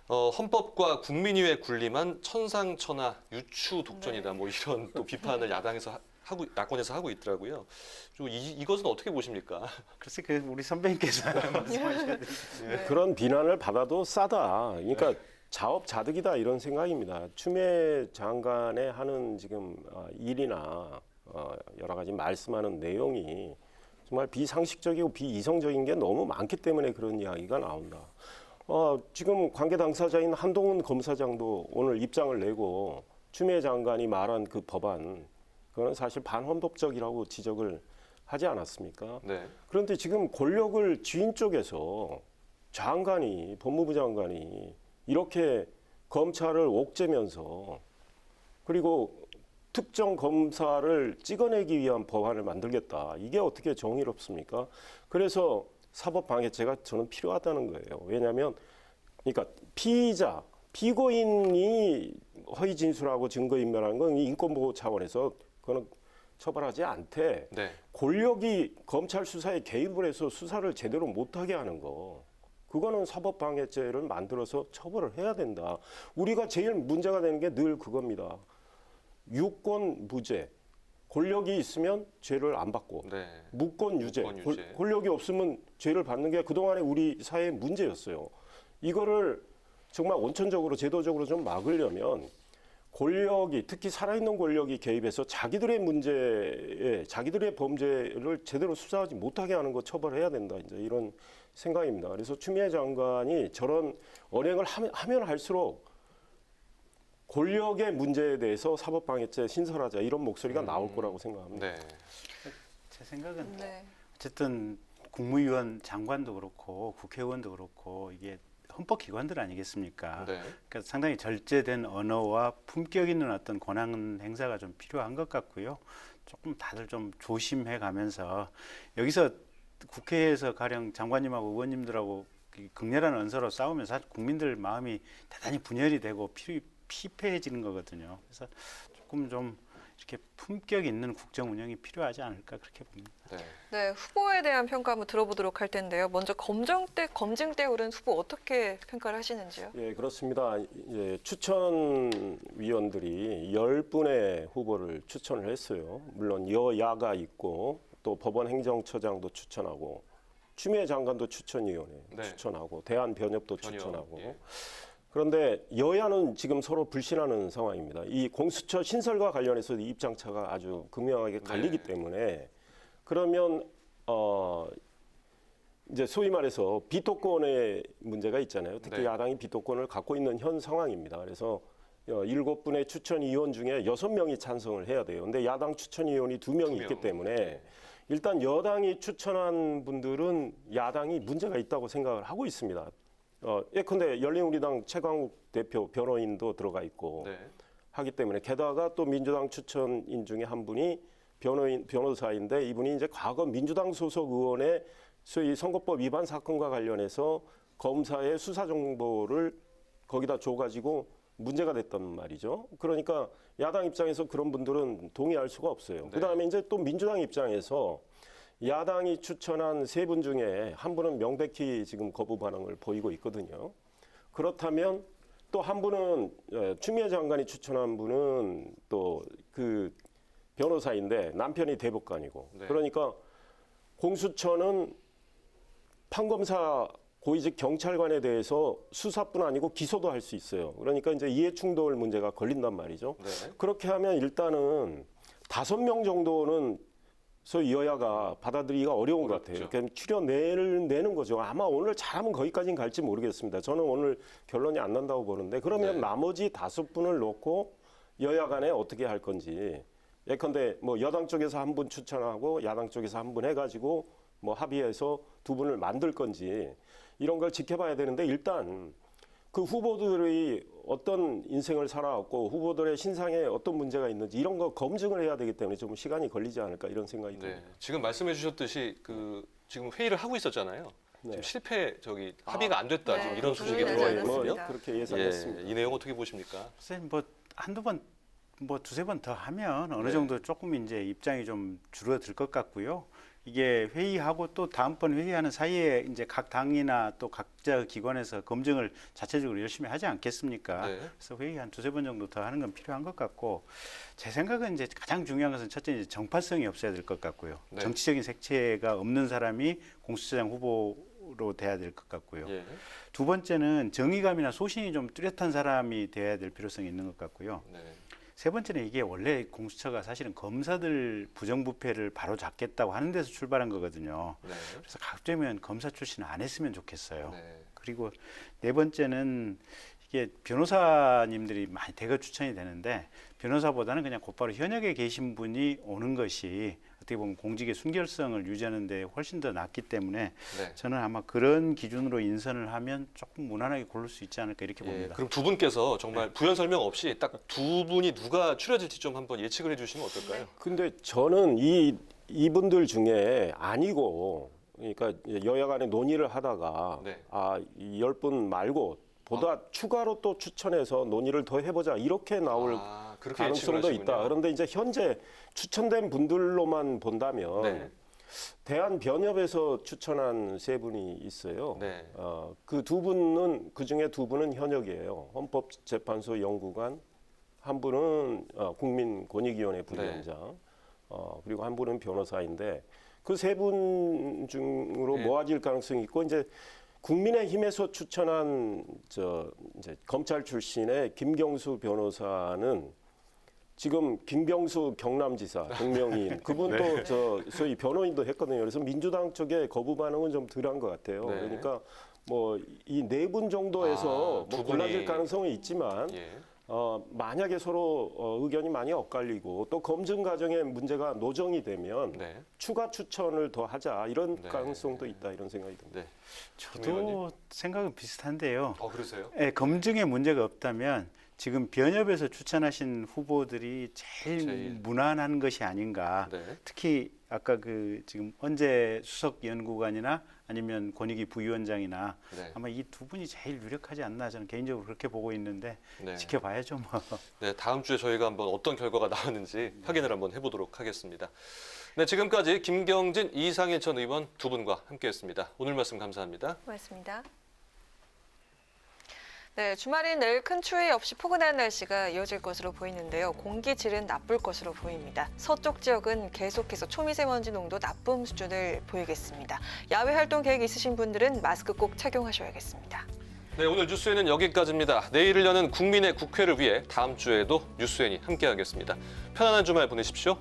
헌법과 국민의회 군림한 천상천하 유추 독전이다. 뭐 이런 또 비판을 야권에서 하고 있더라고요. 좀 이것은 어떻게 보십니까? 글쎄, 우리 선배님께서 말씀하셔야 되죠. 네. 그런 비난을 받아도 싸다. 그러니까 자업자득이다 이런 생각입니다. 추미애 장관의 하는 지금 일이나 여러 가지 말씀하는 내용이 정말 비상식적이고 비이성적인 게 너무 많기 때문에 그런 이야기가 나온다. 지금 관계 당사자인 한동훈 검사장도 오늘 입장을 내고 추미애 장관이 말한 그 법안 그건 사실 반헌법적이라고 지적을 하지 않았습니까? 네. 그런데 지금 권력을 쥐인 쪽에서 법무부 장관이 이렇게 검찰을 옥죄면서 그리고 특정 검사를 찍어내기 위한 법안을 만들겠다. 이게 어떻게 정의롭습니까? 그래서 사법방해죄가 저는 필요하다는 거예요. 왜냐하면 그러니까 피고인이 허위 진술하고 증거인멸하는 건 인권보호 차원에서 그거는 처벌하지 않되 네. 권력이 검찰 수사에 개입을 해서 수사를 제대로 못하게 하는 거 그거는 사법방해죄를 만들어서 처벌을 해야 된다. 우리가 제일 문제가 되는 게 늘 그겁니다. 유권 무죄. 권력이 있으면 죄를 안 받고 무권 유죄. 권력이 없으면 죄를 받는 게 그동안의 우리 사회의 문제였어요. 이거를 정말 원천적으로 제도적으로 좀 막으려면 권력이 특히 살아있는 권력이 개입해서 자기들의 문제에 자기들의 범죄를 제대로 수사하지 못하게 하는 거 처벌해야 된다. 이제 이런 생각입니다. 그래서 추미애 장관이 저런 언행을 하면 할수록 권력의 문제에 대해서 사법방해죄 신설하자 이런 목소리가 나올 거라고 생각합니다. 제 생각은 어쨌든 국무위원 장관도 그렇고 국회의원도 그렇고 이게 헌법기관들 아니겠습니까? 그러니까 상당히 절제된 언어와 품격 있는 어떤 권한 행사가 좀 필요한 것 같고요. 조금 다들 좀 조심해 가면서 여기서 국회에서 가령 장관님하고 의원님들하고 극렬한 언서로 싸우면 사실 국민들 마음이 대단히 분열이 되고 피폐해지는 거거든요. 그래서 조금 좀 이렇게 품격 있는 국정 운영이 필요하지 않을까 그렇게 봅니다. 네, 후보에 대한 평가 한번 들어보도록 할 텐데요. 먼저 검증 때 오른 후보 어떻게 평가를 하시는지요? 예, 그렇습니다. 예, 추천위원들이 10분의 후보를 추천을 했어요. 물론 여야가 있고 또 법원 행정처장도 추천하고 추미애 장관도 추천위원회 추천하고 대한변협도 추천하고 그런데 여야는 지금 서로 불신하는 상황입니다. 이 공수처 신설과 관련해서 입장차가 아주 극명하게 갈리기 때문에 그러면 이제 소위 말해서 비토권의 문제가 있잖아요. 특히 야당이 비토권을 갖고 있는 현 상황입니다. 그래서 7분의 추천위원 중에 6명이 찬성을 해야 돼요. 근데 야당 추천위원이 2명이 있기 때문에 일단 여당이 추천한 분들은 야당이 문제가 있다고 생각을 하고 있습니다. 예컨대 열린우리당 최강욱 대표 변호인도 들어가 있고 하기 때문에 게다가 또 민주당 추천인 중에 한 분이 변호사인데 이분이 이제 과거 민주당 소속 의원의 소위 선거법 위반 사건과 관련해서 검사의 수사 정보를 거기다 줘가지고 문제가 됐단 말이죠. 그러니까 야당 입장에서 그런 분들은 동의할 수가 없어요. 그다음에 이제 또 민주당 입장에서 야당이 추천한 3분 중에 한 분은 명백히 지금 거부 반응을 보이고 있거든요. 그렇다면 또 한 분은 추미애 장관이 추천한 분은 또 그 변호사인데 남편이 대법관이고 그러니까 공수처는 판검사 고위직 경찰관에 대해서 수사뿐 아니고 기소도 할 수 있어요. 그러니까 이제 이해충돌 문제가 걸린단 말이죠. 그렇게 하면 일단은 5명 정도는 소위 여야가 받아들이기가 어려운 것 같아요. 그러니까 추려내는 거죠. 아마 오늘 잘하면 거기까지는 갈지 모르겠습니다. 저는 오늘 결론이 안 난다고 보는데 그러면 나머지 5분을 놓고 여야 간에 어떻게 할 건지 예컨대 뭐 여당 쪽에서 한 분 추천하고 야당 쪽에서 한 분 해가지고 뭐 합의해서 2분을 만들 건지 이런 걸 지켜봐야 되는데 일단 그 후보들이 어떤 인생을 살아왔고 후보들의 신상에 어떤 문제가 있는지 이런 거 검증을 해야 되기 때문에 좀 시간이 걸리지 않을까 이런 생각이 듭니다. 지금 말씀해 주셨듯이 지금 회의를 하고 있었잖아요. 지금 합의가 안 됐다 지금 이런 소식이 들어와 있거든요. 그렇게 예상했습니다. 이 내용 어떻게 보십니까? 글쎄 뭐 한두 번 뭐 두세 번 더 하면 어느 정도 조금 이제 입장이 좀 줄어들 것 같고요. 이게 회의하고 또 다음번 회의하는 사이에 이제 각 당이나 또 각자 기관에서 검증을 자체적으로 열심히 하지 않겠습니까? 그래서 회의 한 두세 번 정도 더 하는 건 필요한 것 같고 제 생각은 이제 가장 중요한 것은 첫째 이제 정파성이 없어야 될 것 같고요. 정치적인 색채가 없는 사람이 공수처장 후보로 돼야 될 것 같고요. 두 번째는 정의감이나 소신이 좀 뚜렷한 사람이 돼야 될 필요성이 있는 것 같고요. 세 번째는 이게 원래 공수처가 사실은 검사들 부정부패를 바로잡겠다고 하는 데서 출발한 거거든요. 그래서 가급적이면 검사 출신 안 했으면 좋겠어요. 그리고 네 번째는 이게 변호사님들이 많이 대거 추천이 되는데 변호사보다는 그냥 곧바로 현역에 계신 분이 오는 것이 어떻게 보면 공직의 순결성을 유지하는 데 훨씬 더 낫기 때문에 저는 아마 그런 기준으로 인선을 하면 조금 무난하게 고를 수 있지 않을까 이렇게 봅니다. 그럼 두 분께서 정말 부연 설명 없이 딱 두 분이 누가 추려질지 좀 한번 예측을 해주시면 어떨까요? 근데 저는 이분들 중에 아니고 그러니까 여야 간에 논의를 하다가 10분 말고 보다 추가로 또 추천해서 논의를 더 해보자 이렇게 나올 가능성도 있다. 그런데 이제 현재 추천된 분들로만 본다면 대한변협에서 추천한 세 분이 있어요. 네. 그 두 분은 그중에 두 분은 현역이에요. 헌법재판소 연구관, 한 분은 국민권익위원회 부위원장, 그리고 한 분은 변호사인데 그 세 분 중으로 모아질 가능성이 있고 이제 국민의힘에서 추천한 이제 검찰 출신의 김경수 변호사는 지금 김병수 경남지사 동명이인 그분도 소위 변호인도 했거든요. 그래서 민주당 쪽에 거부 반응은 좀 덜한 것 같아요. 그러니까 뭐 이 네 분 정도에서 뭐 골라질 가능성은 있지만 만약에 서로 의견이 많이 엇갈리고 또 검증 과정에 문제가 노정이 되면 추가 추천을 더 하자 이런 가능성도 있다 이런 생각이 듭니다. 저도 생각은 비슷한데요. 그러세요? 네, 검증에 문제가 없다면 지금 변협에서 추천하신 후보들이 제일 무난한 것이 아닌가. 특히 아까 지금 언제 수석 연구관이나 아니면 권익위 부위원장이나 아마 이 두 분이 제일 유력하지 않나 저는 개인적으로 그렇게 보고 있는데 지켜봐야죠 뭐. 네, 다음 주에 저희가 한번 어떤 결과가 나오는지 확인을 한번 해보도록 하겠습니다. 네, 지금까지 김경진, 이상일 전 의원 두 분과 함께했습니다. 오늘 말씀 감사합니다. 고맙습니다. 네, 주말인 내일 큰 추위 없이 포근한 날씨가 이어질 것으로 보이는데요. 공기 질은 나쁠 것으로 보입니다. 서쪽 지역은 계속해서 초미세먼지 농도 나쁨 수준을 보이겠습니다. 야외 활동 계획 있으신 분들은 마스크 꼭 착용하셔야겠습니다. 네, 오늘 뉴스엔은 여기까지입니다. 내일을 여는 국민의 국회를 위해 다음 주에도 뉴스엔이 함께하겠습니다. 편안한 주말 보내십시오.